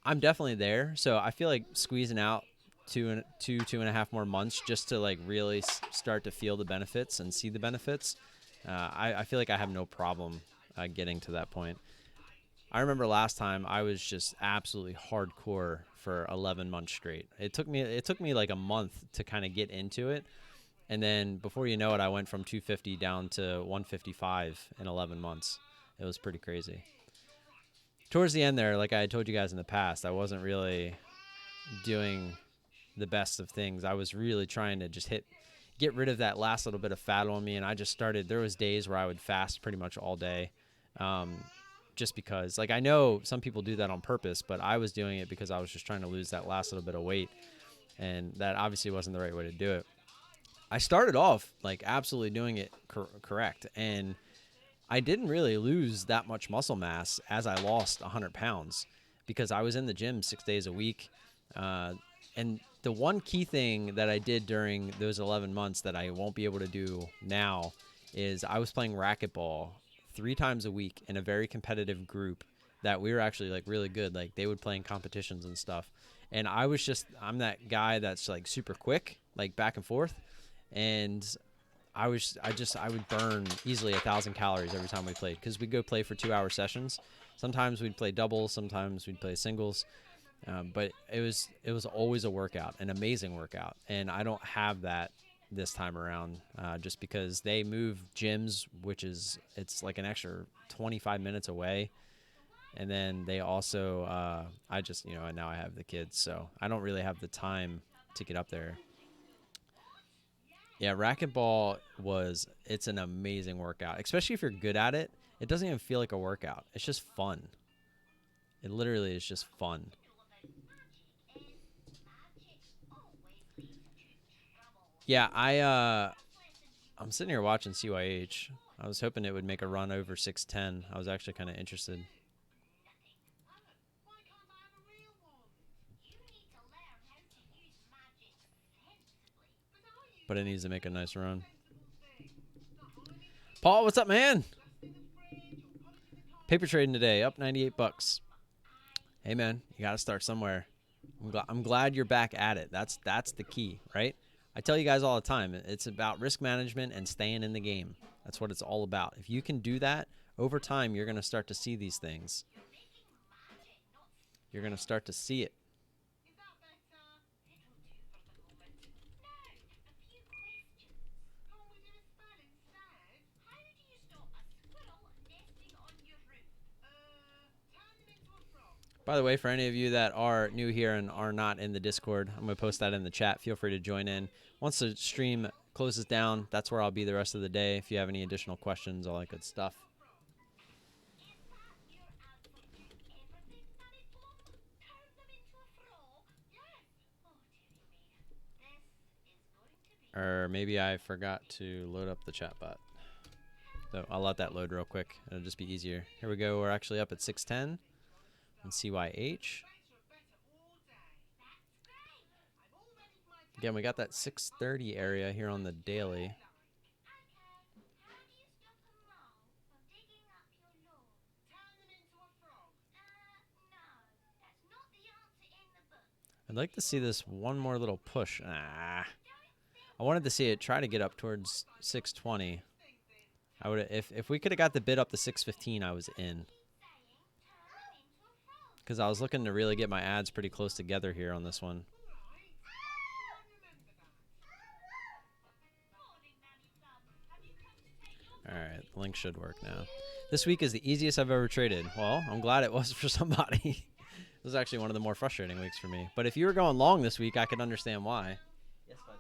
I'm definitely there. So I feel like squeezing out two and a half more months just to like really start to feel the benefits and see the benefits. I feel like I have no problem getting to that point. I remember last time I was just absolutely hardcore for 11 months straight. It took me like a month to kind of get into it. And then before you know it, I went from 250 down to 155 in 11 months. It was pretty crazy. Towards the end there, like I had told you guys in the past, I wasn't really doing the best of things. I was really trying to just get rid of that last little bit of fat on me. And I just started, there was days where I would fast pretty much all day. Just because, like, I know some people do that on purpose, but I was doing it because I was just trying to lose that last little bit of weight. And that obviously wasn't the right way to do it. I started off like absolutely doing it correct. And I didn't really lose that much muscle mass as I lost 100 pounds because I was in the gym 6 days a week. And the one key thing that I did during those 11 months that I won't be able to do now is I was playing racquetball 3 times a week in a very competitive group that we were actually like really good. Like they would play in competitions and stuff. And I'm that guy that's like super quick, like back and forth. And I would burn easily 1,000 calories every time we played because we'd go play for 2-hour sessions. Sometimes we'd play doubles, sometimes we'd play singles. But it was always a workout, an amazing workout. And I don't have that this time around just because they move gyms, it's like an extra 25 minutes away. And then they also, and now I have the kids, so I don't really have the time to get up there. Yeah, racquetball it's an amazing workout, especially if you're good at it. It doesn't even feel like a workout. It's just fun. It literally is just fun. Yeah, I'm sitting here watching CYH. I was hoping it would make a run over 610. I was actually kind of interested. But it needs to make a nice run. Paul, what's up, man? Paper trading today, up $98. Hey, man, you got to start somewhere. I'm glad you're back at it. That's the key, right? I tell you guys all the time, it's about risk management and staying in the game. That's what it's all about. If you can do that, over time, you're going to start to see these things. You're going to start to see it. By the way, for any of you that are new here and are not in the Discord, I'm going to post that in the chat. Feel free to join in. Once the stream closes down, that's where I'll be the rest of the day. If you have any additional questions, all that good stuff. Or maybe I forgot to load up the chat bot. So I'll let that load real quick. It'll just be easier. Here we go. We're actually up at 610 in CYH. Again, we got that 630 area here on the daily. I'd like to see this one more little push. I wanted to see it try to get up towards 620. I would if we could have got the bid up to 615, I was in. Because I was looking to really get my ads pretty close together here on this one. All right, the link should work now. This week is the easiest I've ever traded. Well, I'm glad it was for somebody. This was actually one of the more frustrating weeks for me. But if you were going long this week, I could understand why. Yes, bud.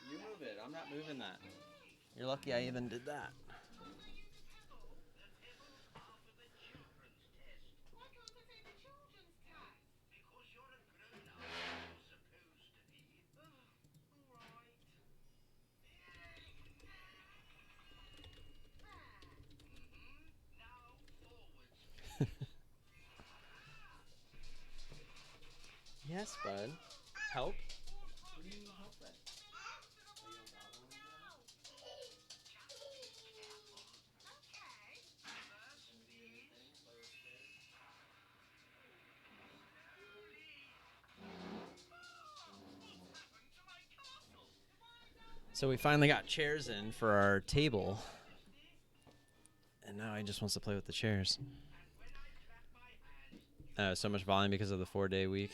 You move it. I'm not moving that. You're lucky I even did that. Yes, bud. Help? What do you need help with? So we finally got chairs in for our table. And now he just wants to play with the chairs. So much volume because of the 4-day week.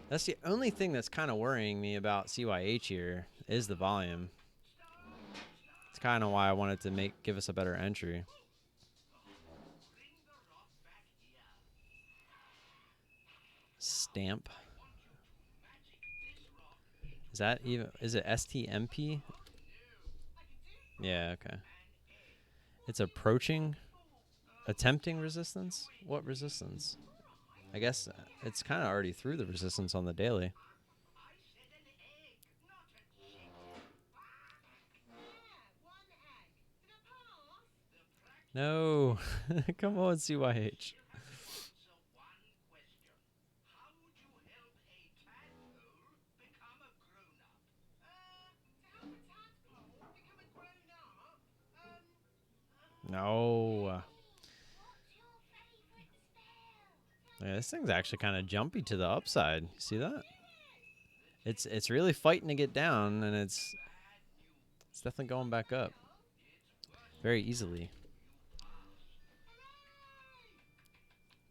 That's the only thing that's kind of worrying me about CYH here is the volume. It's kind of why I wanted to give us a better entry. Stamp. Is it STMP? Yeah, okay. It's attempting resistance? What resistance? I guess it's kind of already through the resistance on the daily. No. Come on, CYH. No. Yeah, this thing's actually kind of jumpy to the upside. You see that? It's really fighting to get down, and it's definitely going back up very easily.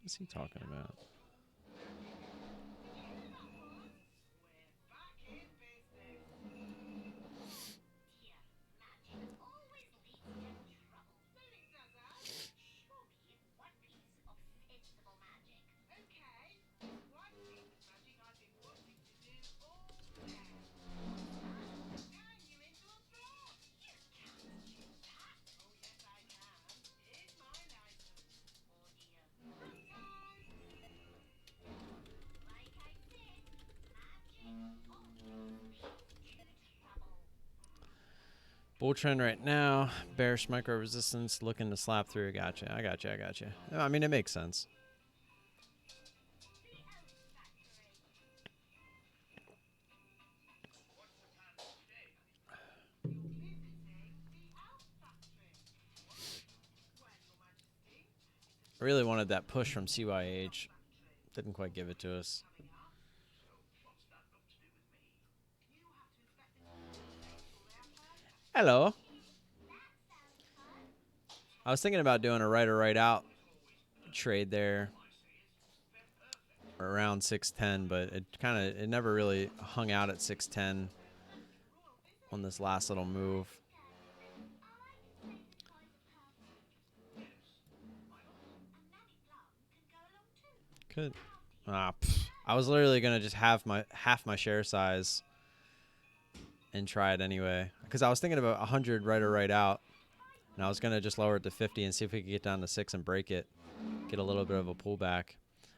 What's he talking about? Bull trend right now. Bearish micro resistance looking to slap through. Gotcha. I gotcha. I mean, it makes sense. I really wanted that push from CYH. Didn't quite give it to us. Hello. I was thinking about doing a right or right out trade there around 610, but it never really hung out at 610 on this last little move. Could. I was literally gonna just have half my share size and try it anyway, because I was thinking about 100 right or right out, and I was gonna just lower it to 50 and see if we could get down to 6 and break it, get a little bit of a pullback.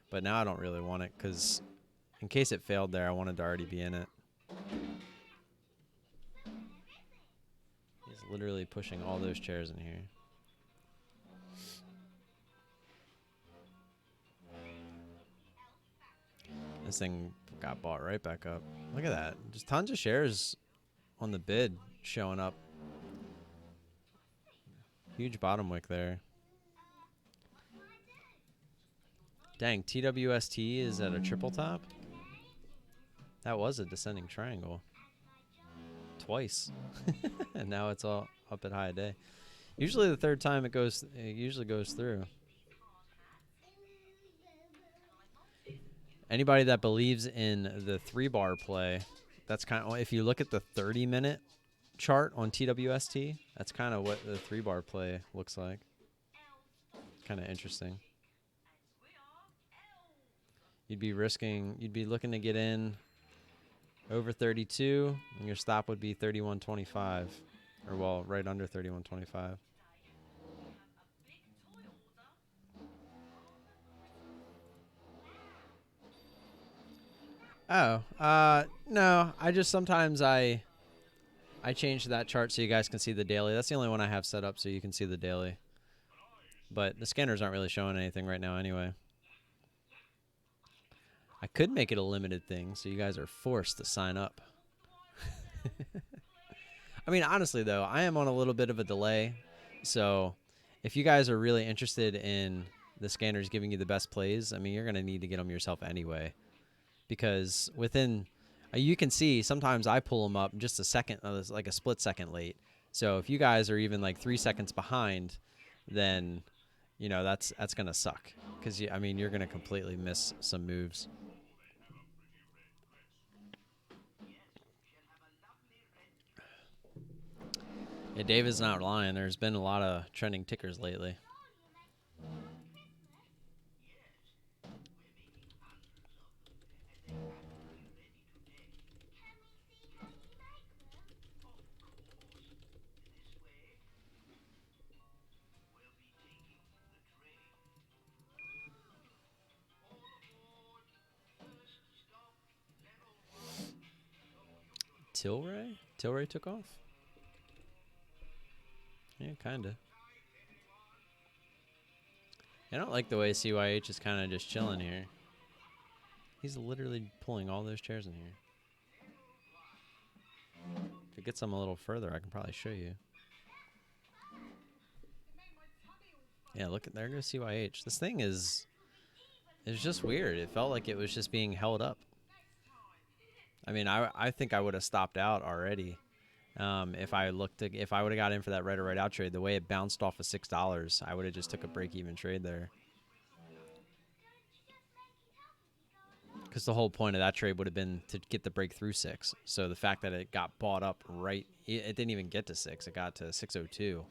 But now I don't really want it, because in case it failed there, I wanted to already be in it. He's literally pushing all those chairs in here. This thing got bought right back up. Look at that. Just tons of shares on the bid showing up. Huge bottom wick there. Dang, TWST is at a triple top? That was a descending triangle. Twice. And now it's all up at high day. Usually the third time it usually goes through. Anybody that believes in the 3-bar play, that's kind of, if you look at the 30-minute chart on TWST, that's kind of what the 3-bar play looks like. Kind of interesting. You'd be looking to get in over 32, and your stop would be 31.25, or well, right under 31.25. Oh, no, I just sometimes I change that chart so you guys can see the daily. That's the only one I have set up so you can see the daily. But the scanners aren't really showing anything right now anyway. I could make it a limited thing so you guys are forced to sign up. I mean, honestly, though, I am on a little bit of a delay. So if you guys are really interested in the scanners giving you the best plays, I mean, you're going to need to get them yourself anyway. Because within, you can see sometimes I pull them up just a second, like a split second late. So if you guys are even like 3 seconds behind, then, you know, that's going to suck. Because, I mean, you're going to completely miss some moves. Yeah, David's not lying. There's been a lot of trending tickers lately. Tilray? Tilray took off? Yeah, kind of. I don't like the way CYH is kind of just chilling here. He's literally pulling all those chairs in here. If it gets them a little further, I can probably show you. Yeah, look at there goes CYH. This thing is just weird. It felt like it was just being held up. I mean, I think I would have stopped out already. If I would have got in for that right or right out trade, the way it bounced off of $6, I would have just took a break-even trade there. Because the whole point of that trade would have been to get the break through 6. So the fact that it got bought up right, it didn't even get to 6. It got to 6.02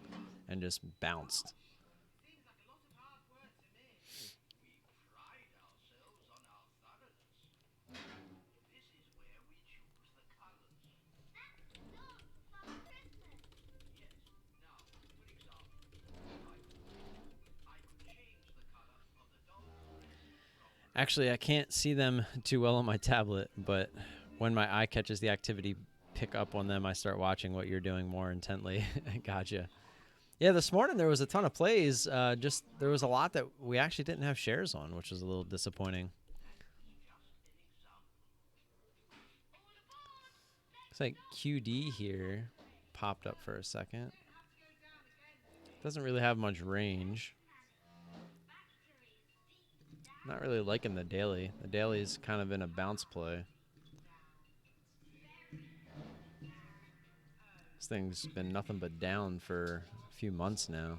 and just bounced. Actually, I can't see them too well on my tablet, but when my eye catches the activity pick up on them, I start watching what you're doing more intently. Gotcha. Yeah, this morning there was a ton of plays. Just there was a lot that we actually didn't have shares on, which was a little disappointing. Looks like QD here popped up for a second. Doesn't really have much range. Not really liking the daily. The daily's kind of in a bounce play. This thing's been nothing but down for a few months now.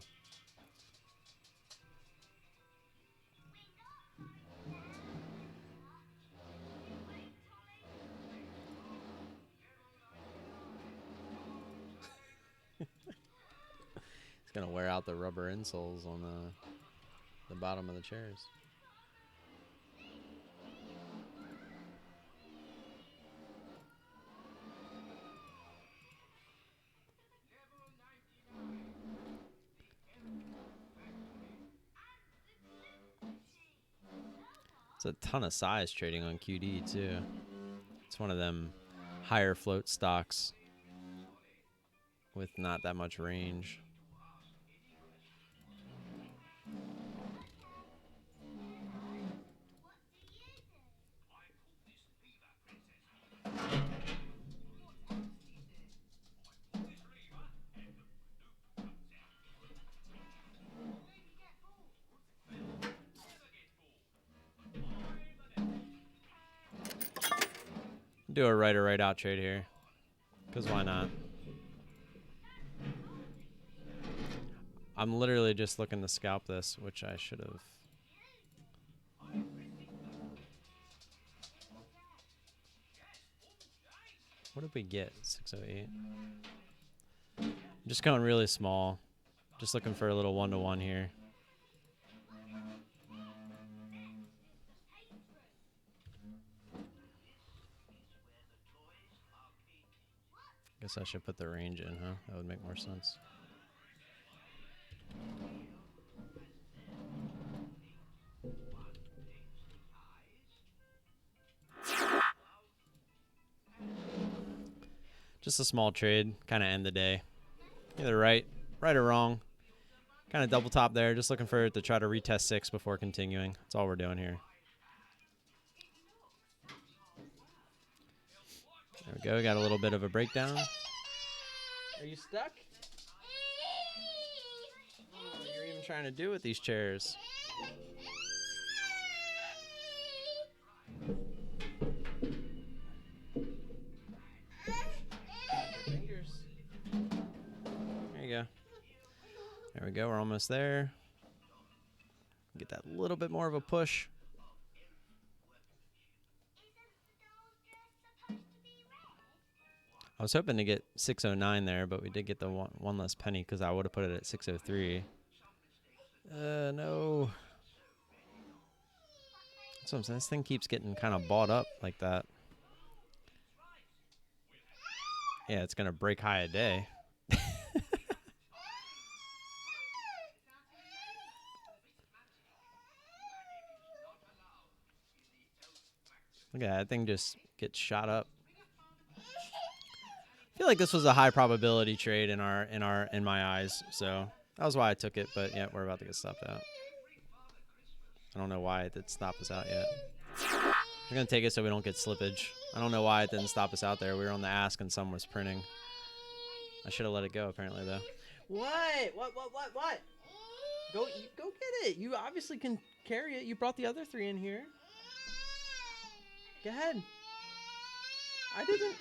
It's gonna wear out the rubber insoles on the bottom of the chairs. It's a ton of size trading on QD too. It's one of them higher float stocks with not that much range. Do a right or right out trade here, because why not? I'm literally just looking to scalp this, which I should have. What did we get? 608. I'm just going really small. Just looking for a little one-to-one here. Guess I should put the range in, huh? That would make more sense. Just a small trade, kind of end the day. Either right or wrong. Kind of double top there, just looking for it to try to retest 6 before continuing. That's all we're doing here. There we go, we got a little bit of a breakdown. Are you stuck? What are you even trying to do with these chairs? There you go. There we go, we're almost there. Get that little bit more of a push. I was hoping to get 609 there, but we did get the one less penny because I would have put it at 603. No. That's what I'm saying. This thing keeps getting kind of bought up like that. Yeah, it's going to break high a day. Look at that thing just gets shot up. I feel like this was a high probability trade in my eyes, so that was why I took it. But yeah, we're about to get stopped out. I don't know why it didn't stop us out yet. We're gonna take it so we don't get slippage. I don't know why it didn't stop us out there. We were on the ask and some was printing. I should have let it go apparently though. What? What? Go get it. You obviously can carry it. You brought the other 3 in here. Go ahead. I didn't.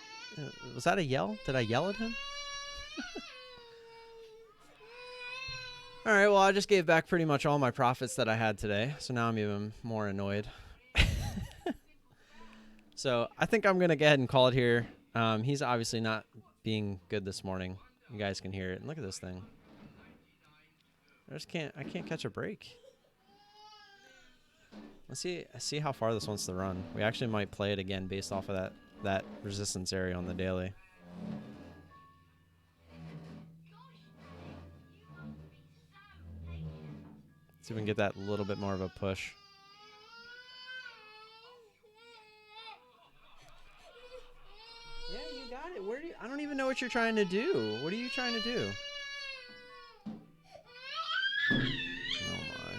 Was that a yell? Did I yell at him? All right, well, I just gave back pretty much all my profits that I had today, so now I'm even more annoyed. So I think I'm going to go ahead and call it here. He's obviously not being good this morning. You guys can hear it. And look at this thing. I can't catch a break. Let's see how far this wants to run. We actually might play it again based off of that resistance area on the daily. See if we can get that little bit more of a push. Yeah, you got Where do you, I don't even know what you're trying to do. What are you trying to do? Oh my.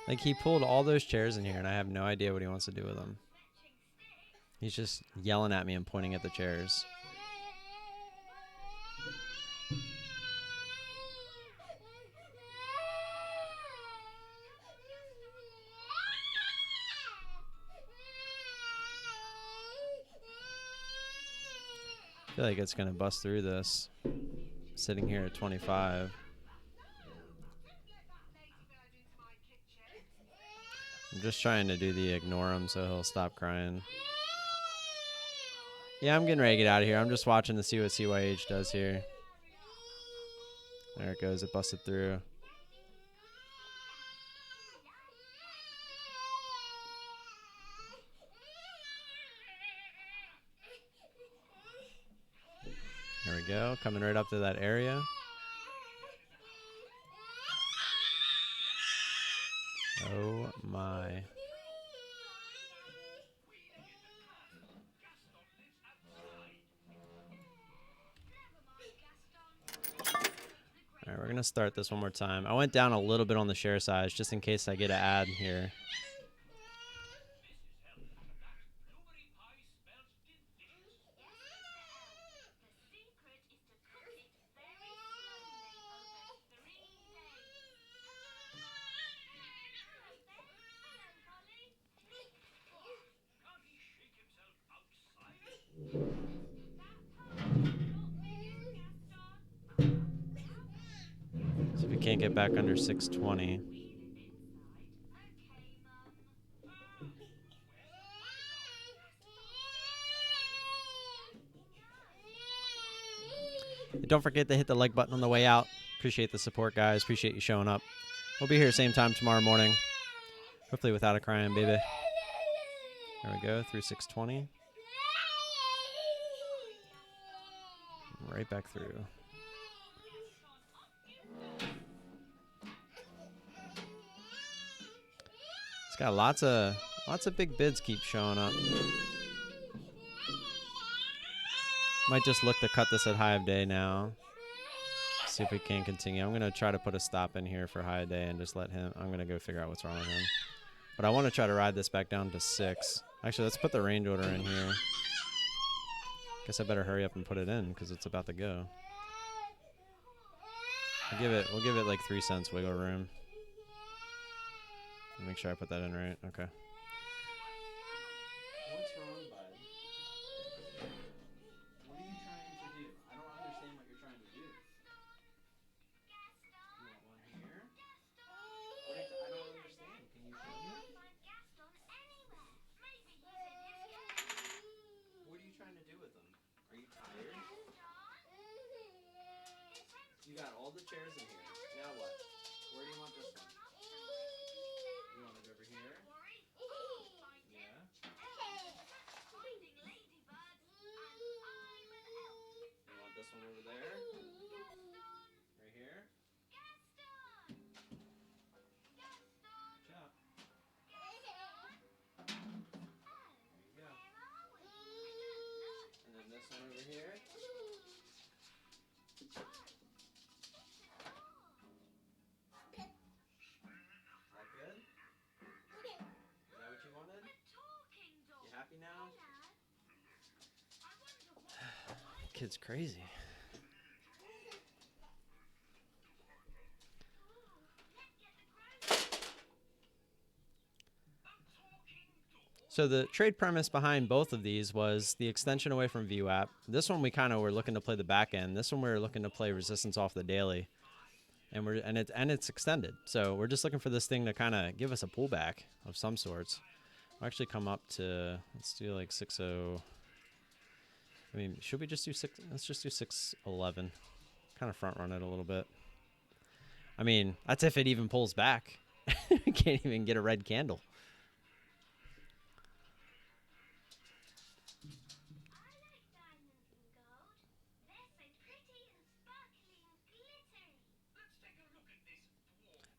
Like, he pulled all those chairs in here, and I have no idea what he wants to do with them. He's just yelling at me and pointing at the chairs. I feel like it's going to bust through this. Sitting here at 25. I'm just trying to do the ignore him so he'll stop crying. Yeah, I'm getting ready to get out of here. I'm just watching to see what CYH does here. There it goes. It busted through. There we go. Coming right up to that area. Oh my. All right, we're going to start this one more time. I went down a little bit on the share size just in case I get an ad here. So if we can't get back under 620. Don't forget to hit the like button on the way out. Appreciate the support, guys. Appreciate you showing up. We'll be here same time tomorrow morning. Hopefully without a crying baby. There we go, through 620. Right back through. It's got lots of big bids keep showing up. Might just look to cut this at high of day now. See if we can continue. I'm going to try to put a stop in here for high of day and just let him. I'm going to go figure out what's wrong with him. But I want to try to ride this back down to 6. Actually, let's put the range order in here. Guess I better hurry up and put it in because it's about to go. We'll give it like 3 cents wiggle room. Make sure I put that in right. Okay. What's wrong, bud? What are you trying to do? I don't understand what you're trying to do. You want one here? I don't understand. Can you show me? What are you trying to do with them? Are you tired? You got all the chairs in here. Now what? Where do you want this one? You want it over here? Yeah. You want this one over there? Right here? Chop. There you go. And then this one over here? That good? Is that what you wanted? You happy now? Kid's crazy. So the trade premise behind both of these was the extension away from VWAP. This one we kind of were looking to play the back end. This one we were looking to play resistance off the daily, and it's extended. So we're just looking for this thing to kind of give us a pullback of some sorts. We'll actually come up to, let's do like 6.0. I mean, should we just do 6? Let's just do 6.11. Kind of front run it a little bit. I mean, that's if it even pulls back. We can't even get a red candle.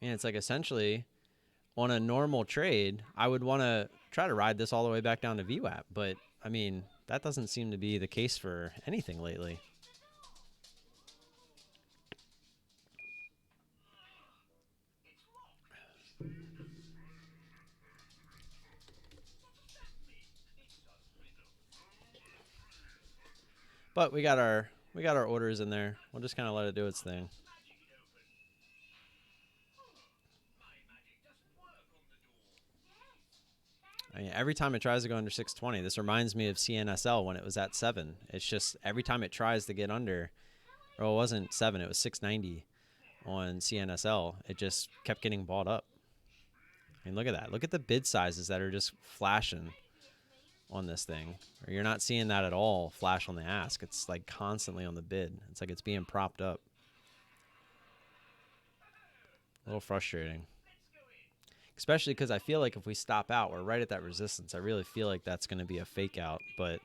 And it's like essentially on a normal trade, I would want to try to ride this all the way back down to VWAP. But, I mean, that doesn't seem to be the case for anything lately. But we got our orders in there. We'll just kind of let it do its thing. I mean, every time it tries to go under 620, this reminds me of CNSL when it was at 7. It's just every time it tries to get under, or it wasn't 7, it was 690 on CNSL. It just kept getting bought up. I mean, look at that. Look at the bid sizes that are just flashing on this thing. Or you're not seeing that at all flash on the ask. It's like constantly on the bid. It's like it's being propped up. A little frustrating. Especially because I feel like if we stop out, we're right at that resistance. I really feel like that's going to be a fake out, but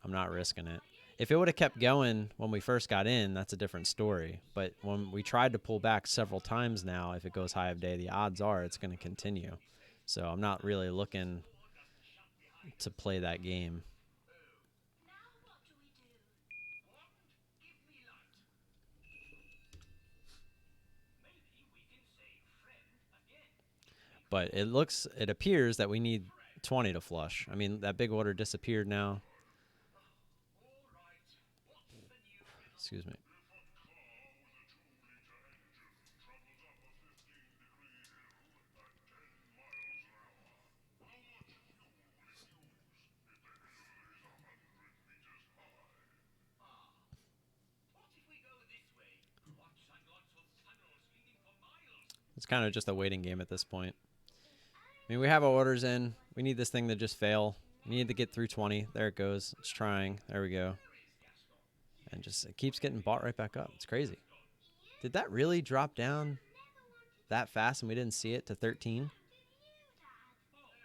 I'm not risking it. If it would have kept going when we first got in, that's a different story. But when we tried to pull back several times now, if it goes high of day, the odds are it's going to continue. So I'm not really looking to play that game. But it appears that we need 20 to flush. I mean, that big order disappeared now. Excuse me. It's kind of just a waiting game at this point. I mean, we have our orders in. We need this thing to just fail. We need to get through 20. There it goes. It's trying. There we go. And just it keeps getting bought right back up. It's crazy. Did that really drop down that fast and we didn't see it to 13?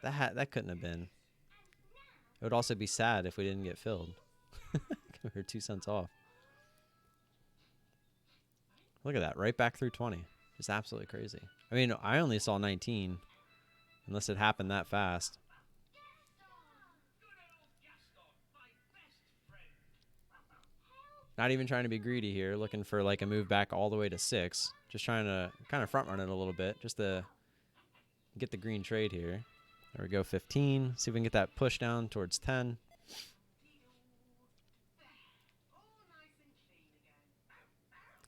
That couldn't have been. It would also be sad if we didn't get filled. We're 2 cents off. Look at that. Right back through 20. Just absolutely crazy. I mean, I only saw 19. Unless it happened that fast. Not even trying to be greedy here. Looking for like a move back all the way to 6. Just trying to kind of front run it a little bit. Just to get the green trade here. There we go, 15. See if we can get that push down towards 10.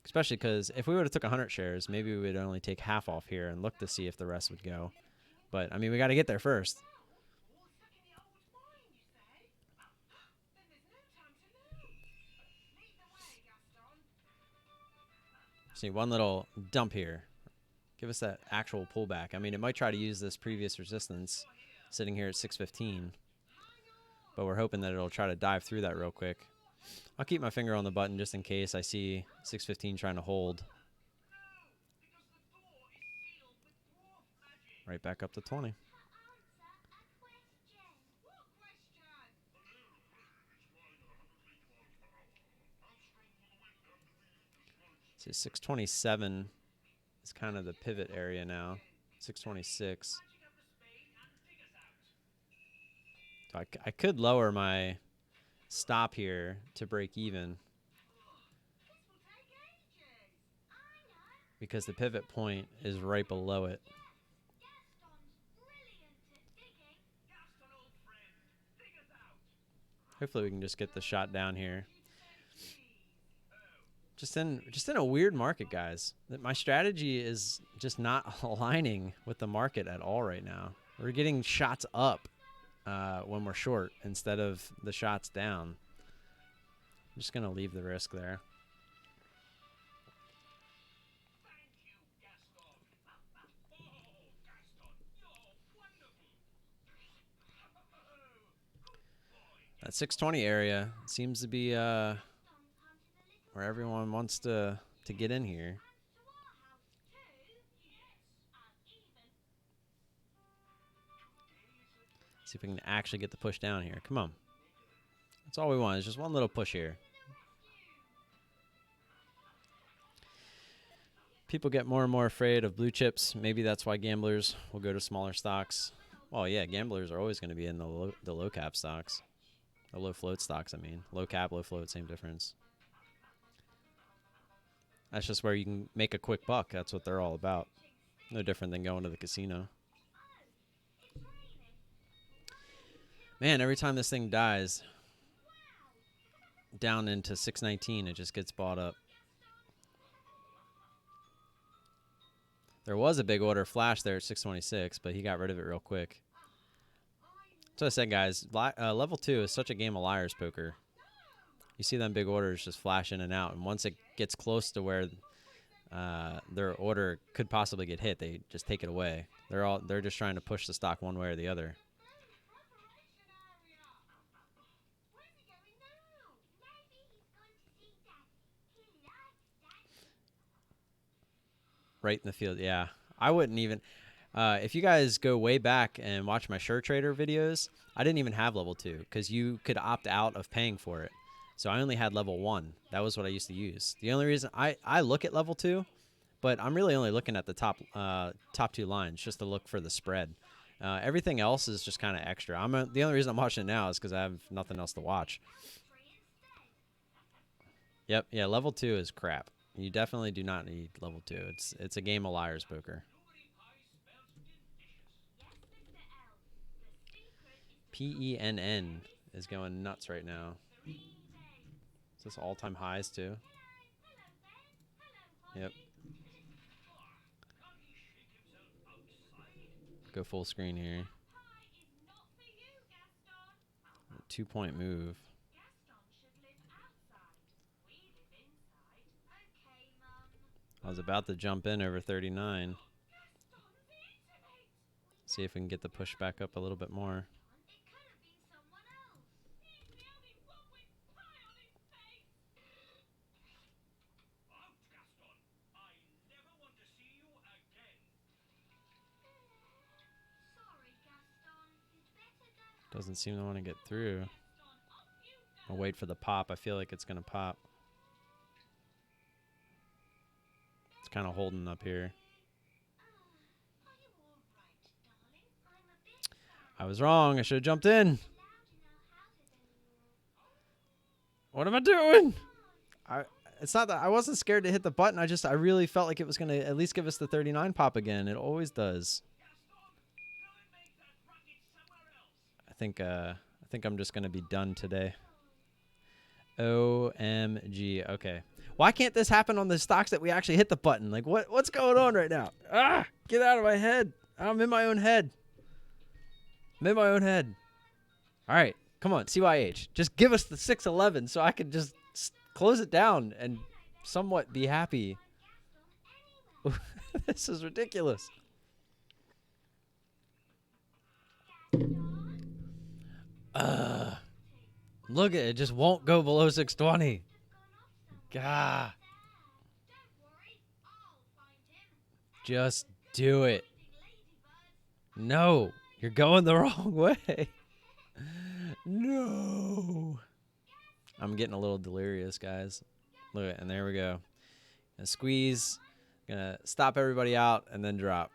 Especially because if we would have took 100 shares, maybe we would only take half off here and look to see if the rest would go. But, I mean, we got to get there first. See, one little dump here. Give us that actual pullback. I mean, it might try to use this previous resistance sitting here at 615. But we're hoping that it'll try to dive through that real quick. I'll keep my finger on the button just in case I see 615 trying to hold. Right back up to 20. So 627 is kind of the pivot area now. 626. So I could lower my stop here to break even. Because the pivot point is right below it. Hopefully we can just get the shot down here. Just in a weird market, guys. My strategy is just not aligning with the market at all right now. We're getting shots up when we're short instead of the shots down. I'm just going to leave the risk there. That 620 area seems to be where everyone wants to get in here. See if we can actually get the push down here. Come on. That's all we want is just one little push here. People get more and more afraid of blue chips. Maybe that's why gamblers will go to smaller stocks. Well, yeah, gamblers are always going to be in the low cap stocks. The low float stocks, I mean. Low cap, low float, same difference. That's just where you can make a quick buck. That's what they're all about. No different than going to the casino. Man, every time this thing dies down into 619, it just gets bought up. There was a big order flash there at 626, but he got rid of it real quick. So I said, guys, level 2 is such a game of liar's poker. You see them big orders just flash in and out, and once it gets close to where their order could possibly get hit, they just take it away. They're just trying to push the stock one way or the other. Right in the field, yeah. I wouldn't even. If you guys go way back and watch my SureTrader videos, I didn't even have level 2 because you could opt out of paying for it. So I only had level 1. That was what I used to use. The only reason I look at level 2, but I'm really only looking at the top 2 lines just to look for the spread. Everything else is just kind of extra. The only reason I'm watching it now is because I have nothing else to watch. Yep, yeah, level 2 is crap. You definitely do not need level 2. It's a game of liar's poker. PENN is going nuts right now. Is this all-time highs too? Yep. Go full screen here. 2-point move. I was about to jump in over 39. See if we can get the push back up a little bit more. Doesn't seem to want to get through. I'll wait for the pop. I feel like it's going to pop. It's kind of holding up here. I was wrong. I should have jumped in. What am I doing? It's not that I wasn't scared to hit the button. I really felt like it was going to at least give us the 39 pop again. It always does. I think I'm just going to be done today. OMG. Okay. Why can't this happen on the stocks that we actually hit the button? Like what's going on right now? Get out of my head. I'm in my own head. I'm in my own head. All right. Come on, CYH. Just give us the 611 so I can just close it down and somewhat be happy. This is ridiculous. Look at it. Just won't go below 620. Gah. Just do it. No. You're going the wrong way. No. I'm getting a little delirious, guys. Look at it. And there we go. Gonna squeeze. Gonna stop everybody out and then drop.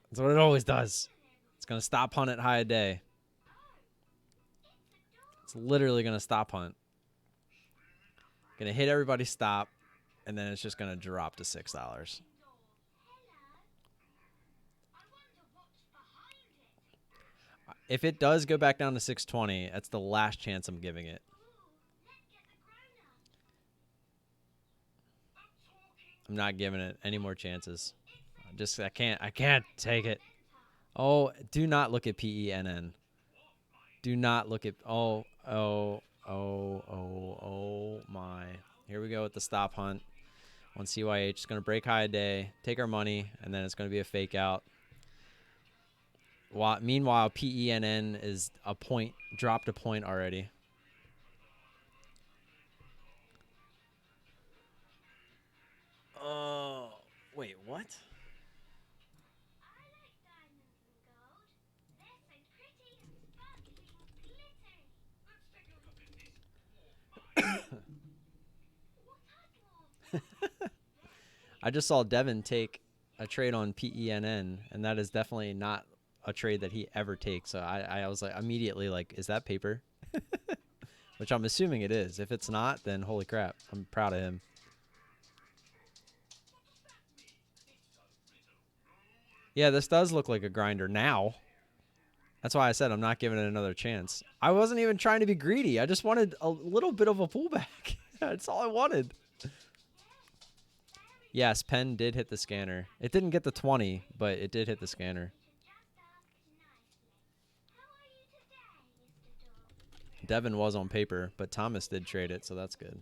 That's what it always does. It's gonna stop hunt at high a day. It's literally gonna stop hunt. Gonna hit everybody's stop, and then it's just gonna drop to $6. If it does go back down to 620, that's the last chance I'm giving it. I'm not giving it any more chances. I can't take it. Oh, do not look at PENN. Do not look at, oh my. Here we go with the stop hunt on CYH. It's going to break high a day, take our money, and then it's going to be a fake out. Meanwhile, PENN is dropped a point already. Oh, wait, what? I just saw Devin take a trade on PENN, and that is definitely not a trade that he ever takes. So I was like immediately like, is that paper? Which I'm assuming it is. If it's not, then holy crap. I'm proud of him. Yeah, this does look like a grinder now. That's why I said I'm not giving it another chance. I wasn't even trying to be greedy. I just wanted a little bit of a pullback. That's all I wanted. Yes, Penn did hit the scanner. It didn't get the 20, but it did hit the scanner. Devin was on paper, but Thomas did trade it, so that's good.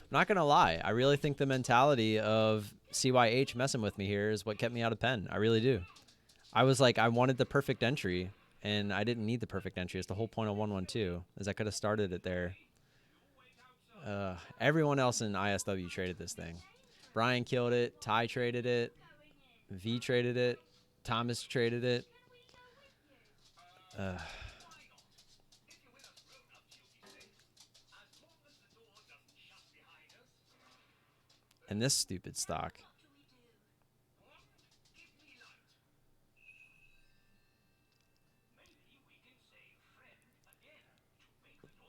I'm not going to lie. I really think the mentality of CYH messing with me here is what kept me out of Penn. I really do. I was like, I wanted the perfect entry, and I didn't need the perfect entry. It's the whole point of 112, is I could have started it there. Everyone else in ISW traded this thing. Brian killed it. Ty traded it. V traded it. Thomas traded it. And this stupid stock.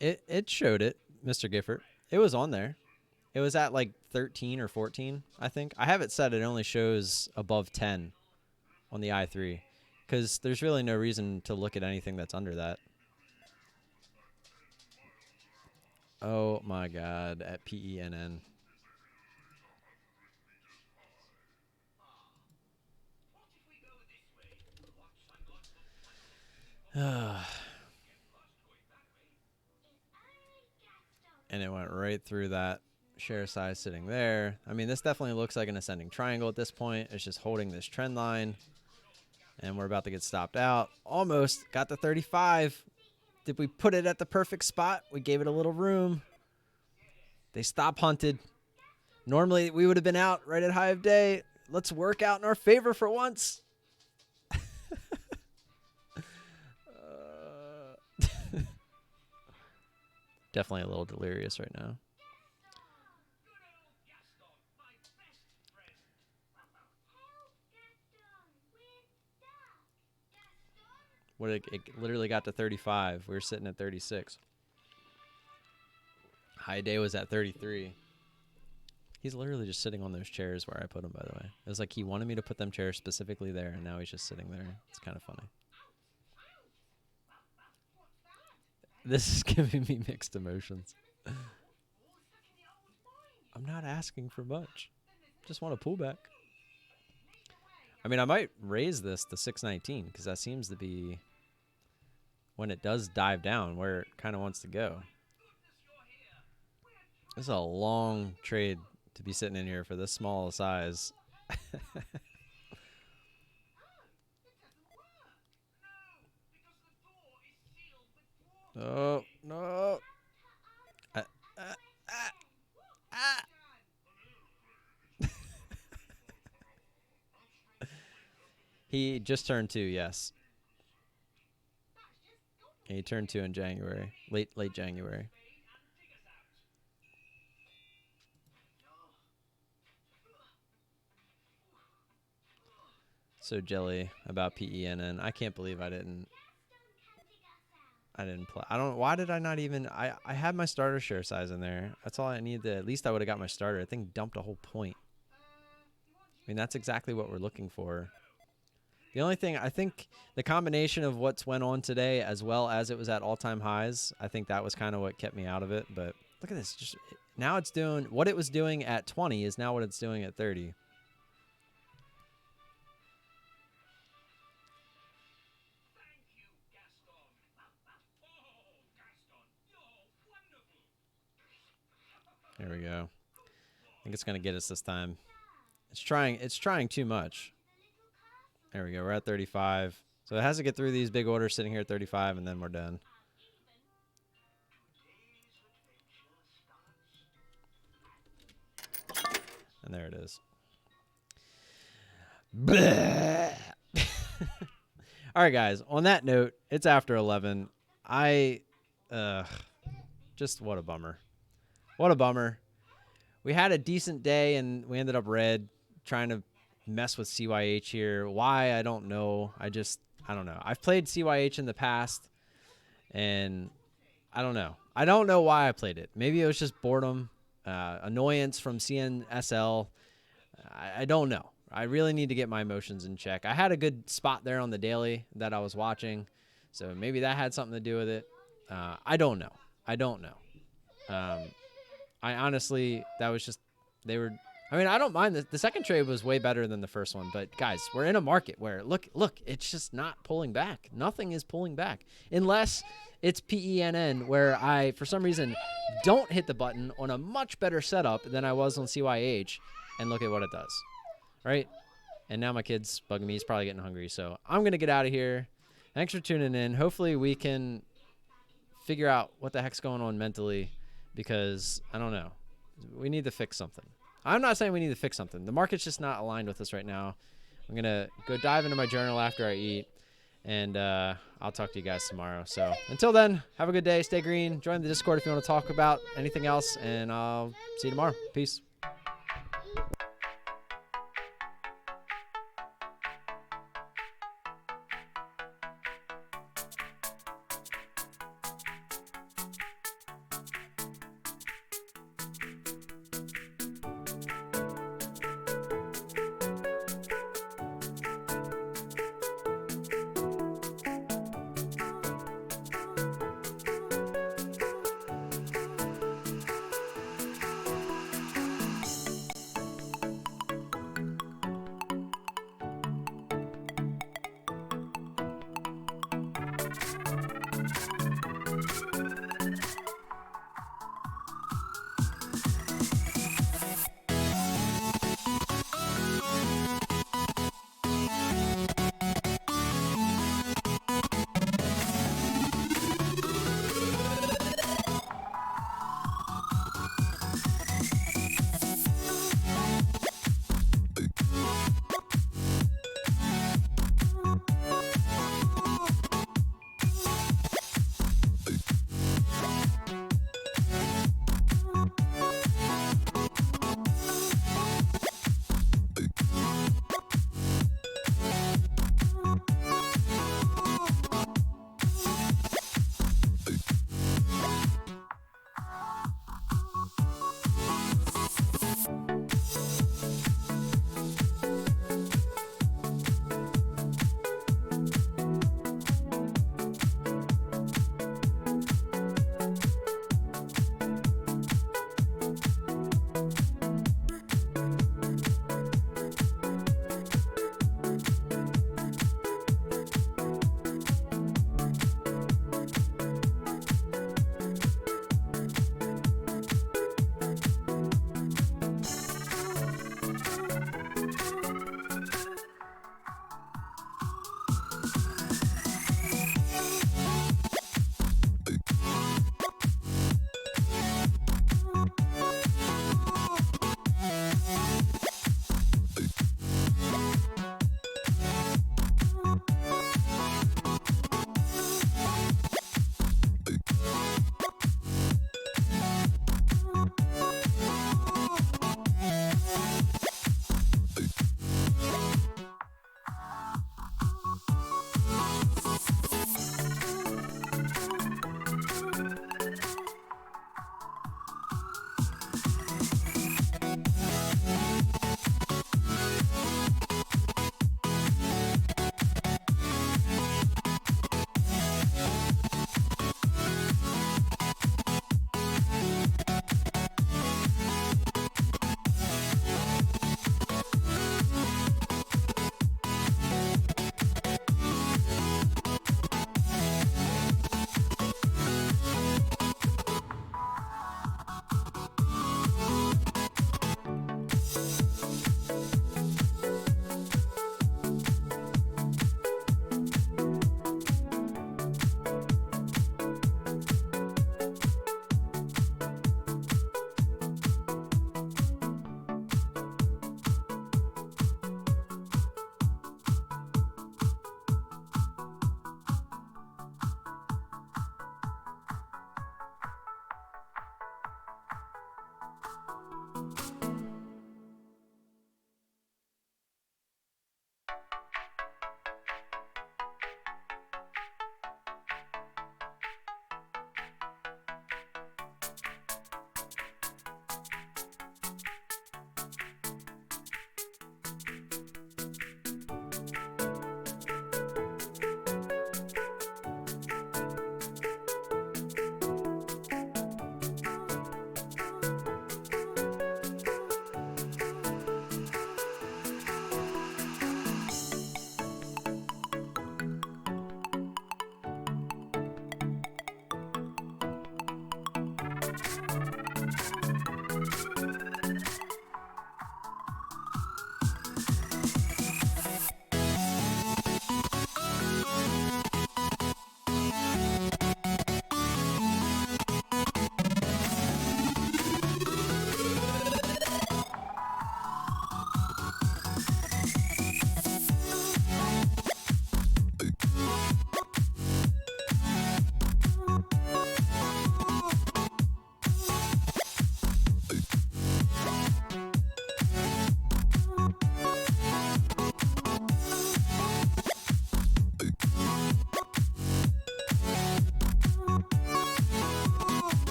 It showed it, Mr. Gifford. It was on there. It was at like 13 or 14, I think. I have it set. It only shows above 10 on the i3 because there's really no reason to look at anything that's under that. Oh my God, at PENN. And it went right through that share size sitting there. I mean, this definitely looks like an ascending triangle at this point. It's just holding this trend line. And we're about to get stopped out. Almost got the 35. Did we put it at the perfect spot? We gave it a little room. They stop hunted. Normally, we would have been out right at high of day. Let's work out in our favor for once. Definitely a little delirious right now. What it literally got to 35. We were sitting at 36. High day was at 33. He's literally just sitting on those chairs where I put him, by the way. It was like he wanted me to put them chairs specifically there, and now he's just sitting there. It's kind of funny. This is giving me mixed emotions. I'm not asking for much. Just want a pullback. I mean, I might raise this to 619 because that seems to be, when it does dive down, where it kind of wants to go. This is a long trade to be sitting in here for this small size. Oh, no. He just turned 2, yes. He turned 2 in January, late January. So jelly about PENN. I can't believe I didn't play. I don't. Why did I not even? I had my starter share size in there. That's all I needed. At least I would have got my starter. I think dumped a whole point. I mean, that's exactly what we're looking for. The only thing, I think the combination of what's went on today as well as it was at all-time highs, I think that was kind of what kept me out of it. But look at this. Just now it's doing what it was doing at 20 is now what it's doing at 30. There we go. I think it's going to get us this time. It's trying too much. There we go. We're at 35. So it has to get through these big orders sitting here at 35, and then we're done. And there it is. All right, guys. On that note, it's after 11. Just what a bummer. What a bummer. We had a decent day, and we ended up red, trying to mess with CYH here. Why? I don't know. I don't know. I've played CYH in the past, and I don't know. I don't know why I played it. Maybe it was just boredom, annoyance from CNSL. I don't know. I really need to get my emotions in check. I had a good spot there on the daily that I was watching, so maybe that had something to do with it. I don't know. I don't know. I honestly, that was just, they were, I mean, I don't mind. The second trade was way better than the first one, but guys, we're in a market where, look, it's just not pulling back. Nothing is pulling back unless it's PENN, where I, for some reason, don't hit the button on a much better setup than I was on CYH, and look at what it does, right? And now my kid's bugging me. He's probably getting hungry, so I'm going to get out of here. Thanks for tuning in. Hopefully we can figure out what the heck's going on mentally, because I don't know. We need to fix something. I'm not saying we need to fix something. The market's just not aligned with us right now. I'm going to go dive into my journal after I eat, and I'll talk to you guys tomorrow. So until then, have a good day. Stay green. Join the Discord if you want to talk about anything else, and I'll see you tomorrow. Peace.